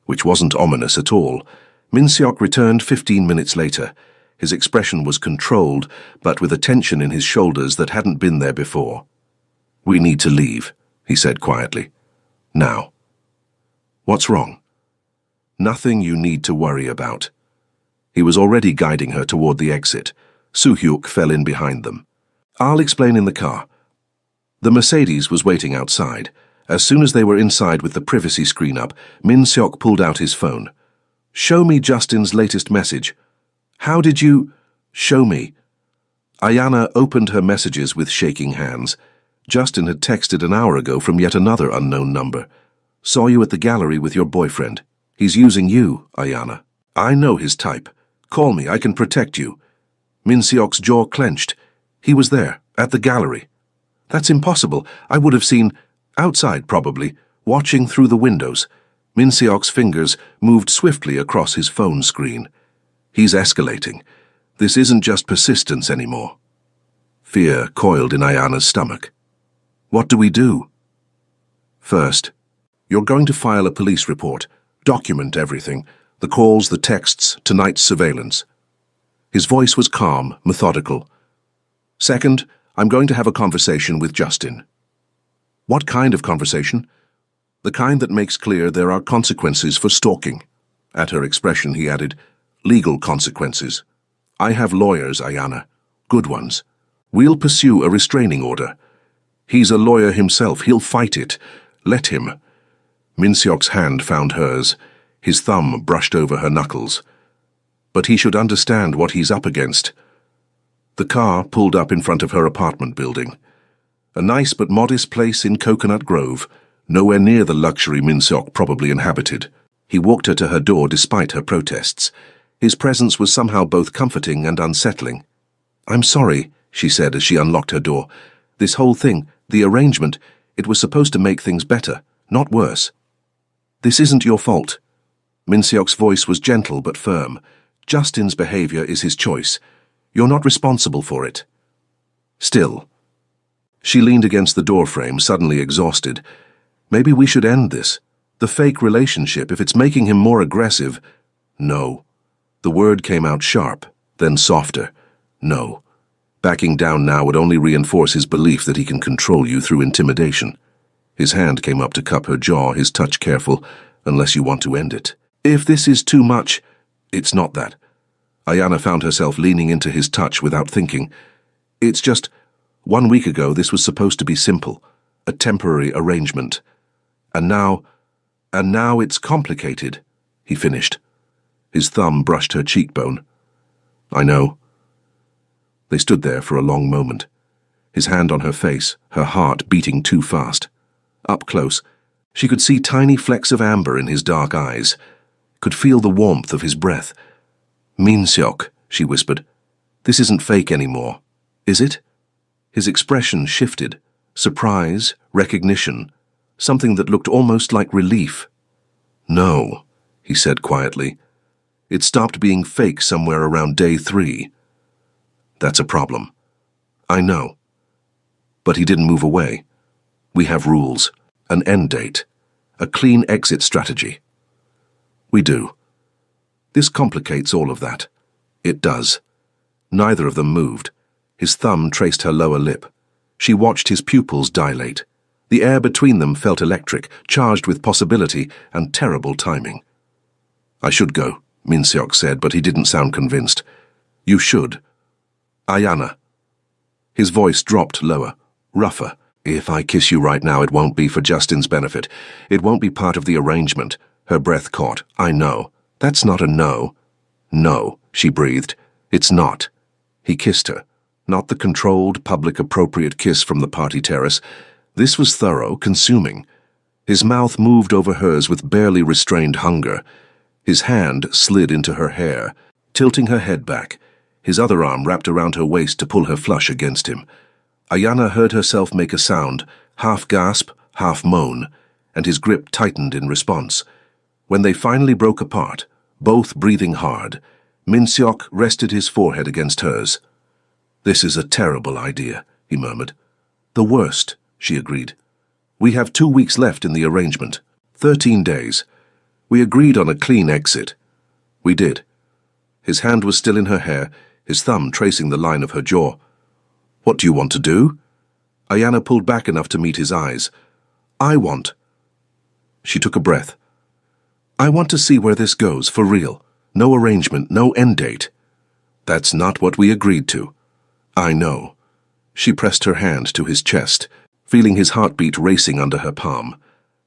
Which wasn't ominous at all. Min-seok returned 15 minutes later. His expression was controlled, but with a tension in his shoulders that hadn't been there before. "We need to leave," he said quietly. "Now." "What's wrong?" "Nothing you need to worry about." He was already guiding her toward the exit. Soo-hyuk fell in behind them. "I'll explain in the car." The Mercedes was waiting outside. As soon as they were inside with the privacy screen up, Min-seok pulled out his phone. "Show me Justin's latest message." "How did you—" "Show me." Ayana opened her messages with shaking hands. Justin had texted an hour ago from yet another unknown number. "Saw you at the gallery with your boyfriend. He's using you, Ayana. I know his type. Call me, I can protect you." Min-seok's jaw clenched. "He was there, at the gallery." "That's impossible. I would have seen—" "Outside, probably, watching through the windows." Min-seok's fingers moved swiftly across his phone screen. "He's escalating. This isn't just persistence anymore." Fear coiled in Ayana's stomach. "What do we do?" "First, you're going to file a police report. Document everything. The calls, the texts, tonight's surveillance." His voice was calm, methodical. "Second, I'm going to have a conversation with Justin." "What kind of conversation?" "The kind that makes clear there are consequences for stalking." At her expression, he added, "Legal consequences. I have lawyers, Ayana. Good ones. We'll pursue a restraining order. He's a lawyer himself. He'll fight it. Let him." Min-seok's hand found hers. His thumb brushed over her knuckles. "But he should understand what he's up against." The car pulled up in front of her apartment building. A nice but modest place in Coconut Grove, nowhere near the luxury Min-seok probably inhabited. He walked her to her door despite her protests. His presence was somehow both comforting and unsettling. "I'm sorry," she said as she unlocked her door. "This whole thing, the arrangement, it was supposed to make things better, not worse." "This isn't your fault." Min-seok's voice was gentle but firm. "Justin's behavior is his choice. You're not responsible for it." "Still." She leaned against the doorframe, suddenly exhausted. "Maybe we should end this. The fake relationship, if it's making him more aggressive—" "No." The word came out sharp, then softer. "No. Backing down now would only reinforce his belief that he can control you through intimidation." His hand came up to cup her jaw, his touch careful. "Unless you want to end it." "If this is too much—" "It's not that." Ayana found herself leaning into his touch without thinking. "It's just, 1 week ago this was supposed to be simple, a temporary arrangement. And now it's complicated," he finished. His thumb brushed her cheekbone. "I know." They stood there for a long moment, his hand on her face, her heart beating too fast. Up close, she could see tiny flecks of amber in his dark eyes, could feel the warmth of his breath. "Min-seok," she whispered, "this isn't fake anymore, is it?" His expression shifted, surprise, recognition, something that looked almost like relief. "No," he said quietly. "It stopped being fake somewhere around day 3. That's a problem. I know." But he didn't move away. "We have rules, an end date, a clean exit strategy." "We do." "This complicates all of that." "It does." Neither of them moved. His thumb traced her lower lip. She watched his pupils dilate. The air between them felt electric, charged with possibility and terrible timing. "I should go," Min-seok said, but he didn't sound convinced. "You should." "Ayana." His voice dropped lower, rougher. "If I kiss you right now, it won't be for Justin's benefit. It won't be part of the arrangement." Her breath caught. "I know. That's not a no." "No," she breathed. "It's not." He kissed her. Not the controlled, public, appropriate kiss from the party terrace. This was thorough, consuming. His mouth moved over hers with barely restrained hunger. His hand slid into her hair, tilting her head back. His other arm wrapped around her waist to pull her flush against him. Ayana heard herself make a sound, half gasp, half moan, and his grip tightened in response. When they finally broke apart, both breathing hard, Min-seok rested his forehead against hers. "This is a terrible idea," he murmured. The worst, she agreed. We have 2 weeks left in the arrangement. 13 days. We agreed on a clean exit. We did. His hand was still in her hair, his thumb tracing the line of her jaw. What do you want to do? Ayana pulled back enough to meet his eyes. I want. She took a breath. I want to see where this goes, for real. No arrangement, no end date. That's not what we agreed to. I know. She pressed her hand to his chest, feeling his heartbeat racing under her palm.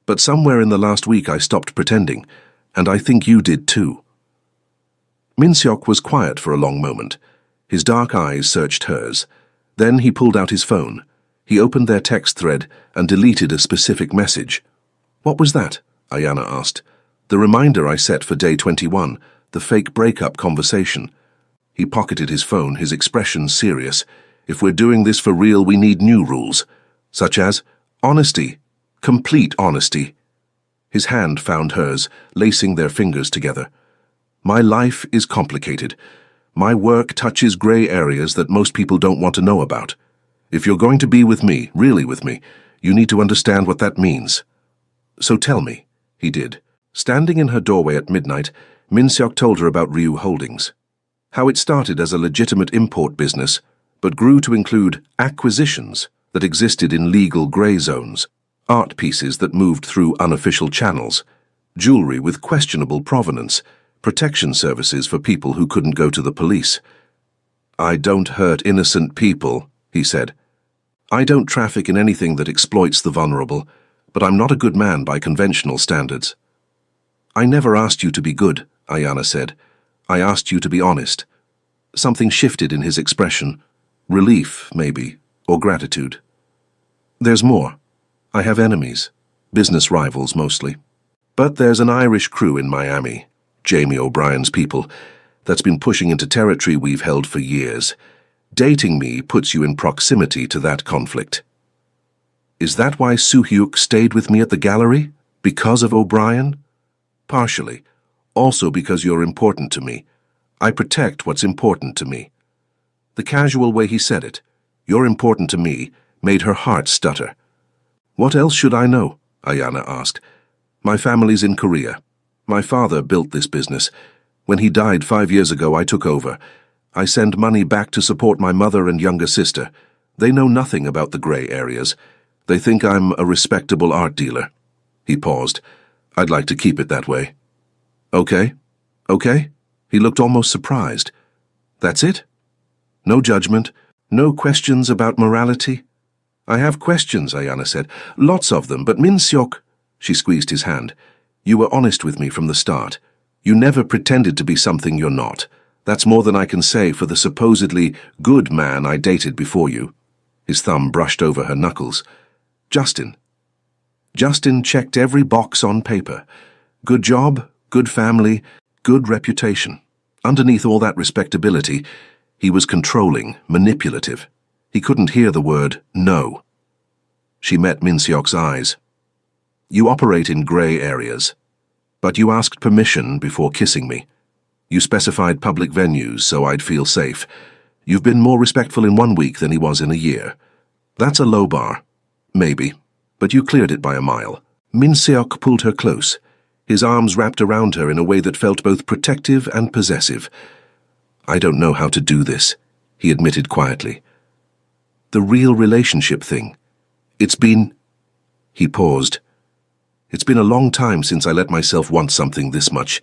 But somewhere in the last week I stopped pretending, and I think you did too. Min-seok was quiet for a long moment. His dark eyes searched hers. Then he pulled out his phone. He opened their text thread and deleted a specific message. What was that? Ayana asked. The reminder I set for day 21, the fake breakup conversation. He pocketed his phone, his expression serious. If we're doing this for real, we need new rules, such as honesty, complete honesty. His hand found hers, lacing their fingers together. My life is complicated. My work touches gray areas that most people don't want to know about. If you're going to be with me, really with me, you need to understand what that means. So tell me. He did. Standing in her doorway at midnight, Min-seok told her about Ryu Holdings. How it started as a legitimate import business, but grew to include acquisitions that existed in legal gray zones, art pieces that moved through unofficial channels, jewelry with questionable provenance, protection services for people who couldn't go to the police. I don't hurt innocent people, he said. I don't traffic in anything that exploits the vulnerable, but I'm not a good man by conventional standards. I never asked you to be good, Ayana said. I asked you to be honest. Something shifted in his expression. Relief, maybe, or gratitude. There's more. I have enemies. Business rivals, mostly. But there's an Irish crew in Miami, Jamie O'Brien's people, that's been pushing into territory we've held for years. Dating me puts you in proximity to that conflict. Is that why Soo-hyuk stayed with me at the gallery? Because of O'Brien? Partially. Also because you're important to me. I protect what's important to me. The casual way he said it, you're important to me, made her heart stutter. What else should I know? Ayana asked. My family's in Korea. My father built this business. When he died 5 years ago, I took over. I send money back to support my mother and younger sister. They know nothing about the gray areas. They think I'm a respectable art dealer. He paused. I'd like to keep it that way. Okay? Okay? He looked almost surprised. That's it? No judgment? No questions about morality? I have questions, Ayana said. Lots of them, but Min-seok... She squeezed his hand. You were honest with me from the start. You never pretended to be something you're not. That's more than I can say for the supposedly good man I dated before you. His thumb brushed over her knuckles. Justin. Justin checked every box on paper. Good job, good family, good reputation. Underneath all that respectability, he was controlling, manipulative. He couldn't hear the word no. She met Min-seok's eyes. You operate in gray areas, but you asked permission before kissing me. You specified public venues so I'd feel safe. You've been more respectful in 1 week than he was in a year. That's a low bar. Maybe. But you cleared it by a mile. Min-seok pulled her close, his arms wrapped around her in a way that felt both protective and possessive. I don't know how to do this, he admitted quietly. The real relationship thing. It's been... He paused. It's been a long time since I let myself want something this much.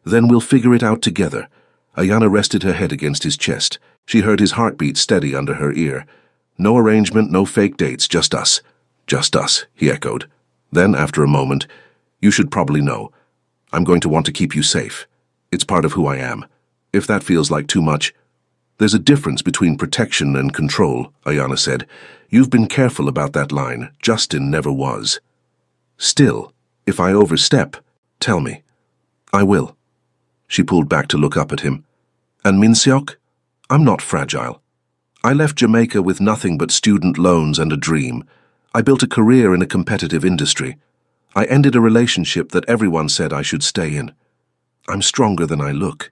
Then we'll figure it out together. Ayana rested her head against his chest. She heard his heartbeat steady under her ear. No arrangement, no fake dates, just us. Just us, he echoed. Then, after a moment, you should probably know. I'm going to want to keep you safe. It's part of who I am. If that feels like too much... There's a difference between protection and control, Ayana said. You've been careful about that line. Justin never was. Still, if I overstep, tell me. I will. She pulled back to look up at him. And Min-seok? I'm not fragile. I left Jamaica with nothing but student loans and a dream. I built a career in a competitive industry. I ended a relationship that everyone said I should stay in. I'm stronger than I look.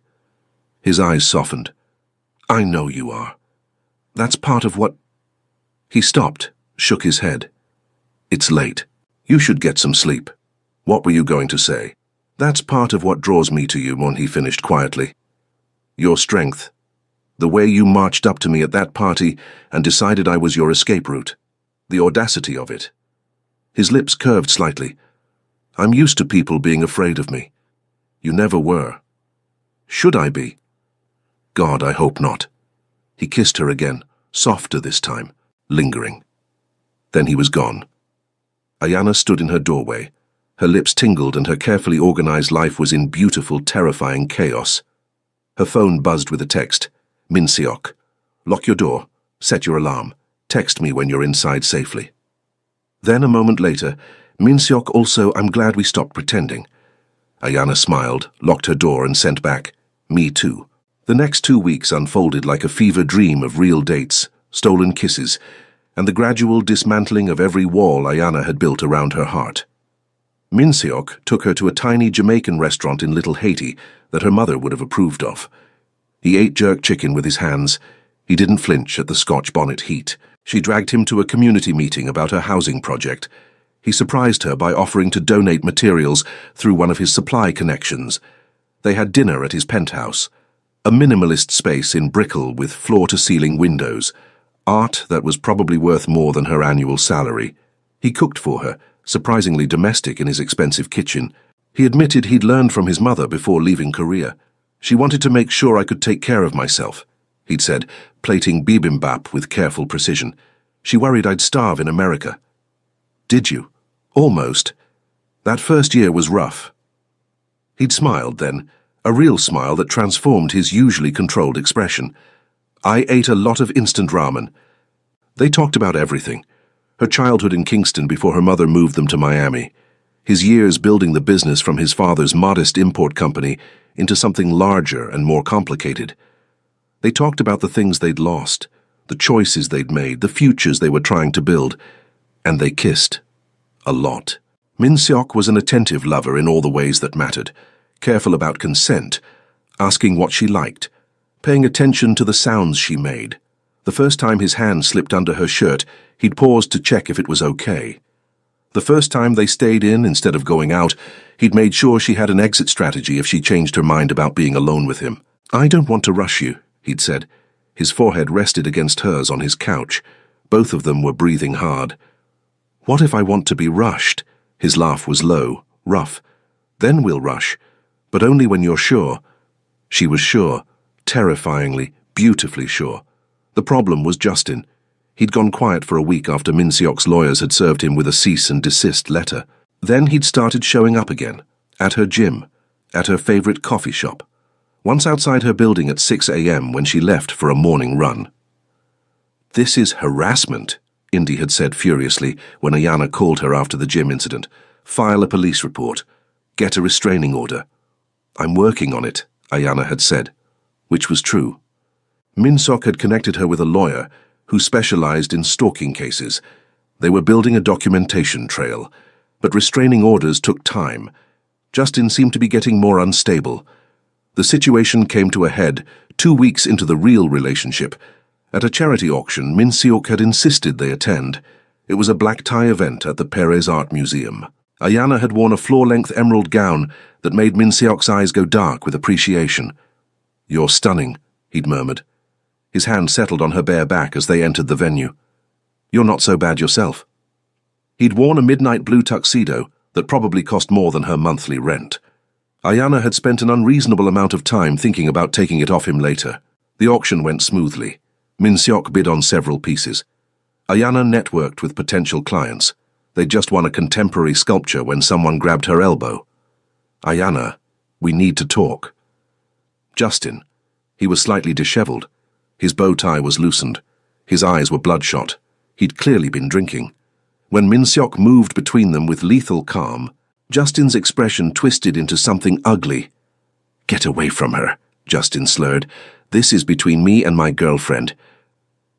His eyes softened. I know you are. That's part of what... He stopped, shook his head. It's late. You should get some sleep. What were you going to say? That's part of what draws me to you, he finished quietly. Your strength. The way you marched up to me at that party and decided I was your escape route. The audacity of it. His lips curved slightly. I'm used to people being afraid of me. You never were. Should I be? God, I hope not. He kissed her again, softer this time, lingering. Then he was gone. Ayana stood in her doorway. Her lips tingled and her carefully organized life was in beautiful, terrifying chaos. Her phone buzzed with a text. Min-seok. Lock your door. Set your alarm. Text me when you're inside safely. Then, a moment later, Min-seok also, I'm glad we stopped pretending. Ayana smiled, locked her door and sent back, me too. The next 2 weeks unfolded like a fever dream of real dates, stolen kisses, and the gradual dismantling of every wall Ayana had built around her heart. Min-seok took her to a tiny Jamaican restaurant in Little Haiti that her mother would have approved of. He ate jerk chicken with his hands. He didn't flinch at the Scotch bonnet heat. She dragged him to a community meeting about her housing project. He surprised her by offering to donate materials through one of his supply connections. They had dinner at his penthouse, a minimalist space in Brickell with floor-to-ceiling windows, art that was probably worth more than her annual salary. He cooked for her, surprisingly domestic in his expensive kitchen. He admitted he'd learned from his mother before leaving Korea. She wanted to make sure I could take care of myself, he'd said, plating bibimbap with careful precision. She worried I'd starve in America. Did you? Almost. That first year was rough. He'd smiled then, a real smile that transformed his usually controlled expression. I ate a lot of instant ramen. They talked about everything. Her childhood in Kingston before her mother moved them to Miami. His years building the business from his father's modest import company into something larger and more complicated. They talked about the things they'd lost, the choices they'd made, the futures they were trying to build, and they kissed. A lot. Min-seok was an attentive lover in all the ways that mattered, careful about consent, asking what she liked, paying attention to the sounds she made. The first time his hand slipped under her shirt, he'd paused to check if it was okay. The first time they stayed in instead of going out, he'd made sure she had an exit strategy if she changed her mind about being alone with him. I don't want to rush you, he'd said. His forehead rested against hers on his couch. Both of them were breathing hard. What if I want to be rushed? His laugh was low, rough. Then we'll rush, but only when you're sure. She was sure, terrifyingly, beautifully sure. The problem was Justin. He'd gone quiet for a week after Min-seok's lawyers had served him with a cease and desist letter. Then he'd started showing up again, at her gym, at her favorite coffee shop, once outside her building at 6 a.m. when she left for a morning run. This is harassment, Indy had said furiously when Ayana called her after the gym incident. File a police report. Get a restraining order. I'm working on it, Ayana had said, which was true. Min-seok had connected her with a lawyer who specialized in stalking cases. They were building a documentation trail, but restraining orders took time. Justin seemed to be getting more unstable. The situation came to a head 2 weeks into the real relationship. At a charity auction, Min-seok had insisted they attend. It was a black tie event at the Perez Art Museum. Ayana had worn a floor-length emerald gown that made Min-seok's eyes go dark with appreciation. You're stunning, he'd murmured. His hand settled on her bare back as they entered the venue. You're not so bad yourself. He'd worn a midnight blue tuxedo that probably cost more than her monthly rent. Ayana had spent an unreasonable amount of time thinking about taking it off him later. The auction went smoothly. Min-seok bid on several pieces. Ayana networked with potential clients. They'd just won a contemporary sculpture when someone grabbed her elbow. Ayana, we need to talk. Justin. He was slightly disheveled. His bow tie was loosened. His eyes were bloodshot. He'd clearly been drinking. When Min-seok moved between them with lethal calm, Justin's expression twisted into something ugly. Get away from her, Justin slurred. This is between me and my girlfriend.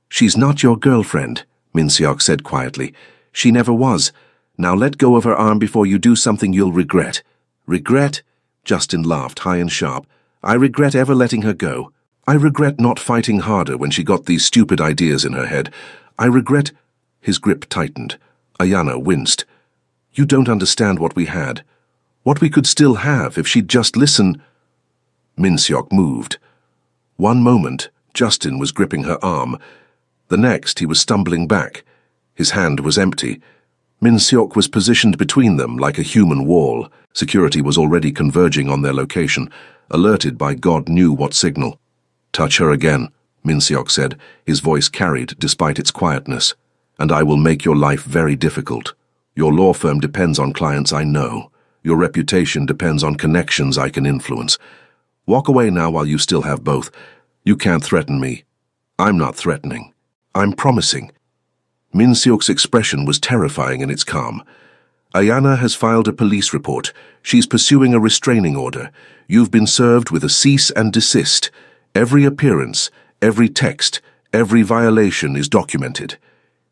She's not your girlfriend, Min-seok said quietly. She never was. Now let go of her arm before you do something you'll regret. Regret? Justin laughed high and sharp. I regret ever letting her go. I regret not fighting harder when she got these stupid ideas in her head. I regret... His grip tightened. Ayana winced. You don't understand what we had. What we could still have if she'd just listen. Min-seok moved. One moment, Justin was gripping her arm. The next, he was stumbling back. His hand was empty. Min-seok was positioned between them like a human wall. Security was already converging on their location, alerted by God knew what signal. Touch her again, Min-seok said, his voice carried despite its quietness. And I will make your life very difficult. Your law firm depends on clients I know. Your reputation depends on connections I can influence. Walk away now while you still have both. You can't threaten me. I'm not threatening. I'm promising. Min-seok's expression was terrifying in its calm. Ayana has filed a police report. She's pursuing a restraining order. You've been served with a cease and desist. Every appearance, every text, every violation is documented.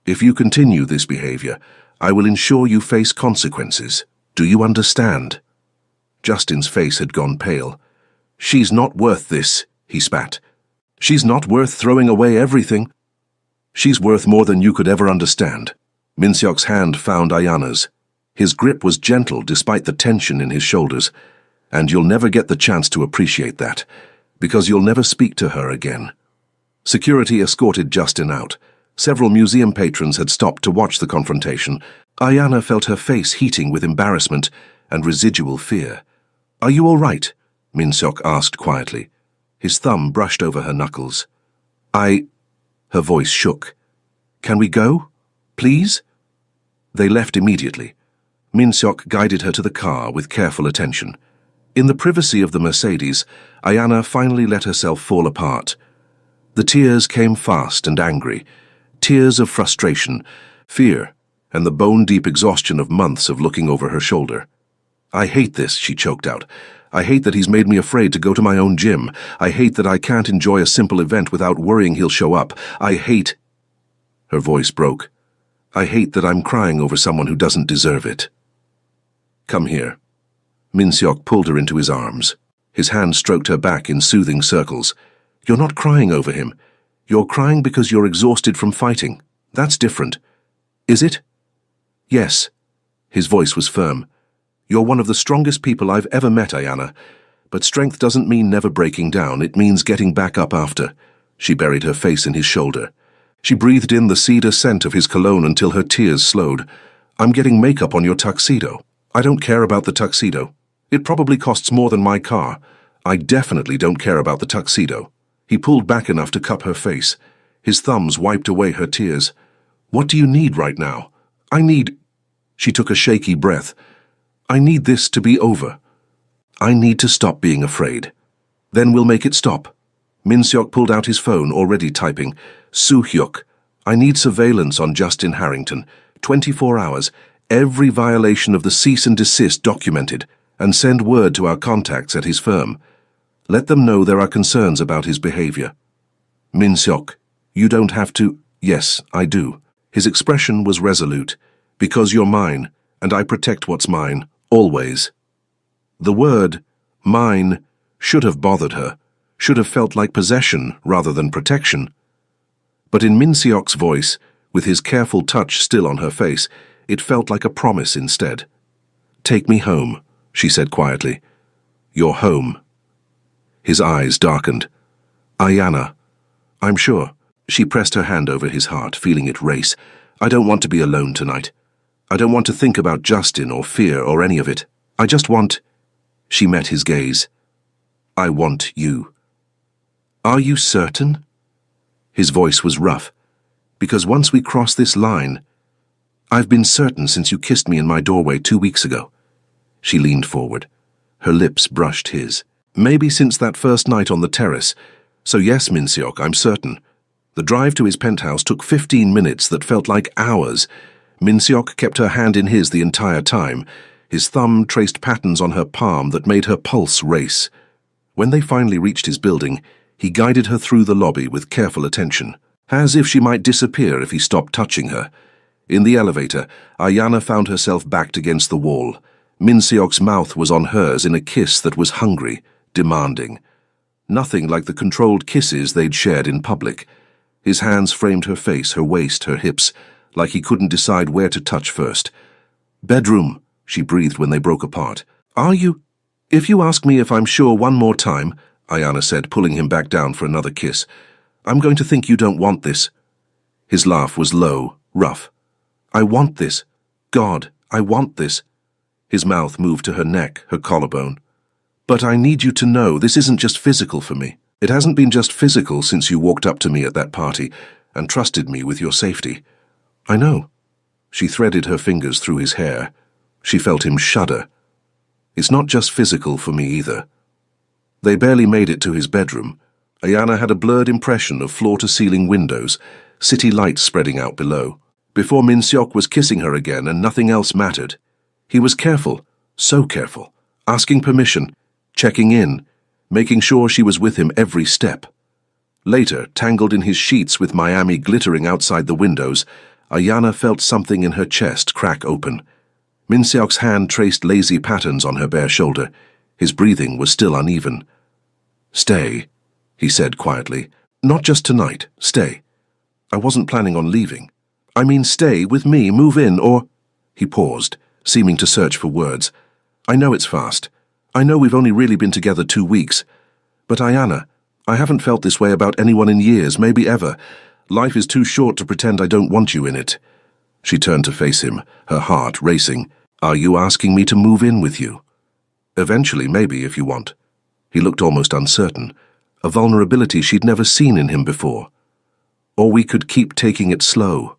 If you continue this behavior, I will ensure you face consequences. Do you understand? Justin's face had gone pale. She's not worth this, he spat. She's not worth throwing away everything. She's worth more than you could ever understand. Min-seok's hand found Ayana's. His grip was gentle despite the tension in his shoulders. And you'll never get the chance to appreciate that, because you'll never speak to her again. Security escorted Justin out. Several museum patrons had stopped to watch the confrontation. Ayana felt her face heating with embarrassment and residual fear. Are you all right? Min-seok asked quietly. His thumb brushed over her knuckles. Her voice shook. Can we go? Please? They left immediately. Min-seok guided her to the car with careful attention. In the privacy of the Mercedes, Ayana finally let herself fall apart. The tears came fast and angry. Tears of frustration, fear, and the bone-deep exhaustion of months of looking over her shoulder. I hate this, she choked out. I hate that he's made me afraid to go to my own gym. I hate that I can't enjoy a simple event without worrying he'll show up. I hate... Her voice broke. I hate that I'm crying over someone who doesn't deserve it. Come here. Min-seok pulled her into his arms. His hand stroked her back in soothing circles. You're not crying over him. You're crying because you're exhausted from fighting. That's different. Is it? Yes. His voice was firm. You're one of the strongest people I've ever met, Ayana. But strength doesn't mean never breaking down. It means getting back up after. She buried her face in his shoulder. She breathed in the cedar scent of his cologne until her tears slowed. I'm getting makeup on your tuxedo. I don't care about the tuxedo. It probably costs more than my car. I definitely don't care about the tuxedo. He pulled back enough to cup her face. His thumbs wiped away her tears. What do you need right now? I need... She took a shaky breath. I need this to be over. I need to stop being afraid. Then we'll make it stop. Min-seok pulled out his phone, already typing. Soo-hyuk, I need surveillance on Justin Harrington. 24 hours. Every violation of the cease and desist documented. And send word to our contacts at his firm. Let them know there are concerns about his behavior. Min-seok, you don't have to... Yes, I do. His expression was resolute. Because you're mine, and I protect what's mine, always. The word, mine, should have bothered her, should have felt like possession rather than protection. But in Min-seok's voice, with his careful touch still on her face, it felt like a promise instead. Take me home, she said quietly. You're home. His eyes darkened. Ayana, I'm sure. She pressed her hand over his heart, feeling it race. I don't want to be alone tonight. I don't want to think about Justin or fear or any of it. I just want... She met his gaze. I want you. Are you certain? His voice was rough. Because once we cross this line... I've been certain since you kissed me in my doorway 2 weeks ago. She leaned forward. Her lips brushed his. Maybe since that first night on the terrace. So yes, Min-seok, I'm certain. The drive to his penthouse took 15 minutes that felt like hours. Min-seok kept her hand in his the entire time. His thumb traced patterns on her palm that made her pulse race. When they finally reached his building, he guided her through the lobby with careful attention, as if she might disappear if he stopped touching her. In the elevator, Ayana found herself backed against the wall. Min-seok's mouth was on hers in a kiss that was hungry, demanding. Nothing like the controlled kisses they'd shared in public. His hands framed her face, her waist, her hips. like he couldn't decide where to touch first. "Bedroom," she breathed when they broke apart. "Are you—" "If you ask me if I'm sure one more time," Ayana said, pulling him back down for another kiss, "I'm going to think you don't want this." His laugh was low, rough. "I want this. God, I want this." His mouth moved to her neck, her collarbone. "But I need you to know this isn't just physical for me. It hasn't been just physical since you walked up to me at that party and trusted me with your safety." "I know." She threaded her fingers through his hair. She felt him shudder. "It's not just physical for me either." They barely made it to his bedroom. Ayana had a blurred impression of floor-to-ceiling windows, city lights spreading out below. Before Min Seok was kissing her again and nothing else mattered. He was careful, so careful, asking permission, checking in, making sure she was with him every step. Later, tangled in his sheets with Miami glittering outside the windows, Ayana felt something in her chest crack open. Min Seok's hand traced lazy patterns on her bare shoulder. His breathing was still uneven. "Stay," he said quietly. "Not just tonight, stay. I wasn't planning on leaving. I mean stay with me, move in, or—" He paused, seeming to search for words. "I know it's fast. I know we've only really been together 2 weeks. But Ayana, I haven't felt this way about anyone in years, maybe ever. Life is too short to pretend I don't want you in it." She turned to face him, her heart racing. "Are you asking me to move in with you?" "Eventually, maybe, if you want." He looked almost uncertain, a vulnerability she'd never seen in him before. "Or we could keep taking it slow.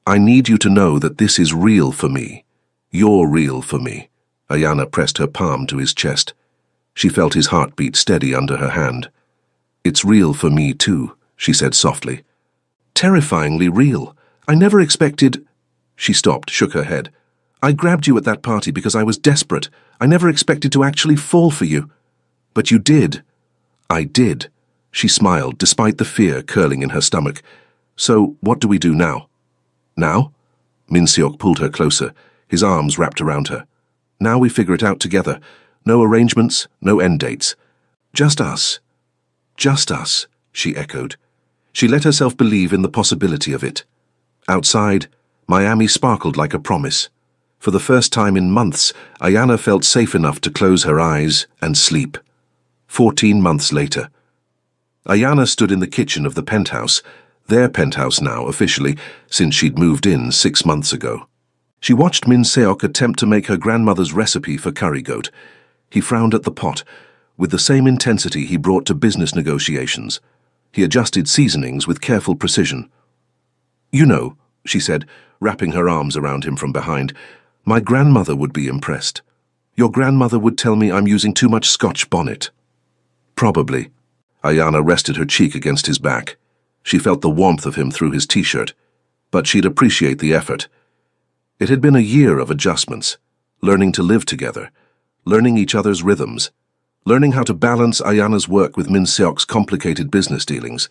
I need you to know that this is real for me. You're real for me." Ayana pressed her palm to his chest. She felt his heartbeat steady under her hand. "It's real for me too," she said softly. "Terrifyingly real. I never expected—" She stopped, shook her head. "I grabbed you at that party because I was desperate. I never expected to actually fall for you. But you did." "I did." She smiled, despite the fear curling in her stomach. "So, what do we do now?" "Now?" Min Seok pulled her closer, his arms wrapped around her. "Now we figure it out together. No arrangements, no end dates. Just us." "Just us," she echoed. She let herself believe in the possibility of it. Outside, Miami sparkled like a promise. For the first time in months, Ayana felt safe enough to close her eyes and sleep. 14 months later. Ayana stood in the kitchen of the penthouse, their penthouse now, officially, since she'd moved in 6 months ago. She watched Min Seok attempt to make her grandmother's recipe for curry goat. He frowned at the pot, with the same intensity he brought to business negotiations. He adjusted seasonings with careful precision. "You know," she said, wrapping her arms around him from behind, "my grandmother would be impressed. Your grandmother would tell me I'm using too much Scotch bonnet." "Probably." Ayana rested her cheek against his back. She felt the warmth of him through his t-shirt, but she'd appreciate the effort. It had been a year of adjustments, learning to live together, learning each other's rhythms, learning how to balance Ayana's work with Min Seok's complicated business dealings.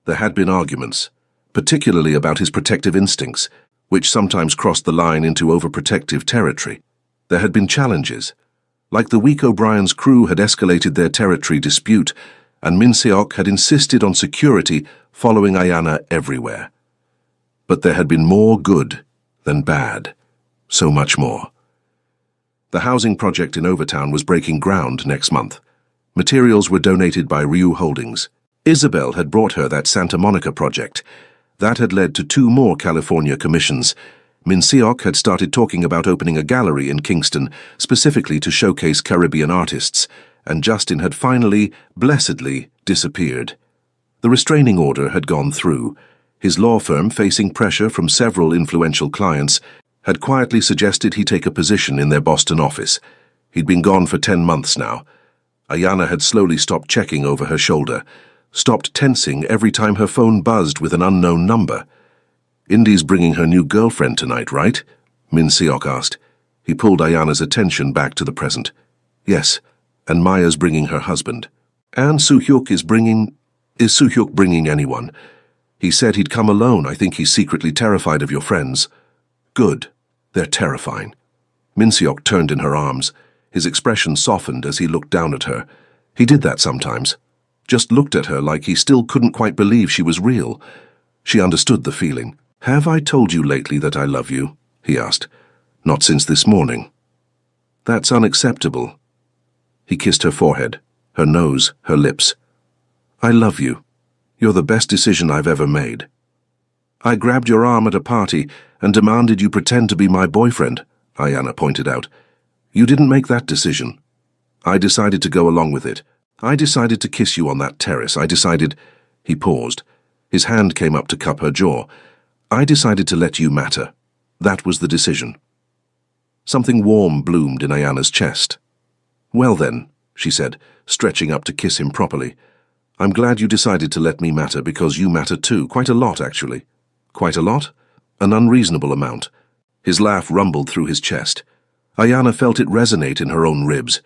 There had been arguments, particularly about his protective instincts, which sometimes crossed the line into overprotective territory. There had been challenges, like the week O'Brien's crew had escalated their territory dispute, and Min Seok had insisted on security following Ayana everywhere. But there had been more good than bad, so much more. The housing project in Overtown was breaking ground next month. Materials were donated by Ryu Holdings. Isabel had brought her that Santa Monica project. That had led to 2 more California commissions. Min Seok had started talking about opening a gallery in Kingston, specifically to showcase Caribbean artists, and Justin had finally, blessedly, disappeared. The restraining order had gone through. His law firm, facing pressure from several influential clients, had quietly suggested he take a position in their Boston office. He'd been gone for 10 months now. Ayana had slowly stopped checking over her shoulder, stopped tensing every time her phone buzzed with an unknown number. "Indy's bringing her new girlfriend tonight, right?" Min Seok asked. He pulled Ayana's attention back to the present. "Yes, and Maya's bringing her husband. And Soo-hyuk is bringing... Is Soo-hyuk bringing anyone? He said he'd come alone. I think he's secretly terrified of your friends." "Good. They're terrifying." Min Seok turned in her arms. His expression softened as he looked down at her. He did that sometimes. Just looked at her like he still couldn't quite believe she was real. She understood the feeling. "Have I told you lately that I love you?" he asked. "Not since this morning." "That's unacceptable." He kissed her forehead, her nose, her lips. "I love you. You're the best decision I've ever made." "I grabbed your arm at a party and demanded you pretend to be my boyfriend," Ayana pointed out. "You didn't make that decision. I decided to go along with it. I decided to kiss you on that terrace. I decided—" He paused. His hand came up to cup her jaw. "I decided to let you matter. That was the decision." Something warm bloomed in Ayana's chest. "Well then," she said, stretching up to kiss him properly, "I'm glad you decided to let me matter because you matter too. Quite a lot, actually." "Quite a lot?" "An unreasonable amount." His laugh rumbled through his chest. Ayana felt it resonate in her own ribs.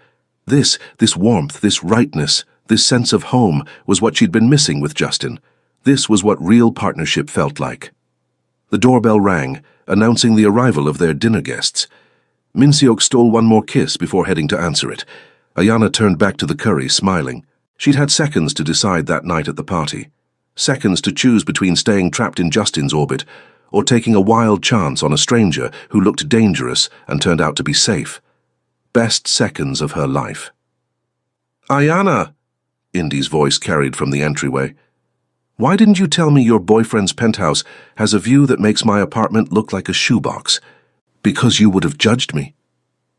This warmth, this rightness, this sense of home was what she'd been missing with Justin. This was what real partnership felt like. The doorbell rang, announcing the arrival of their dinner guests. Minseok stole one more kiss before heading to answer it. Ayana turned back to the curry, smiling. She'd had seconds to decide that night at the party. Seconds to choose between staying trapped in Justin's orbit or taking a wild chance on a stranger who looked dangerous and turned out to be safe. Best seconds of her life. "Ayana," Indy's voice carried from the entryway. "Why didn't you tell me your boyfriend's penthouse has a view that makes my apartment look like a shoebox?" "Because you would have judged me."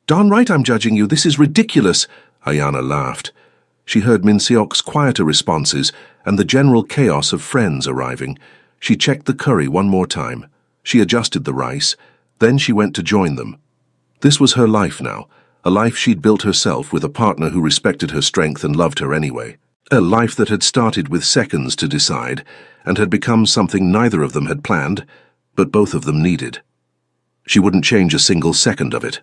"Darn right I'm judging you. This is ridiculous." Ayana laughed. She heard Minseok's quieter responses and the general chaos of friends arriving. She checked the curry one more time. She adjusted the rice. Then she went to join them. This was her life now, a life she'd built herself with a partner who respected her strength and loved her anyway. A life that had started with seconds to decide and had become something neither of them had planned, but both of them needed. She wouldn't change a single second of it.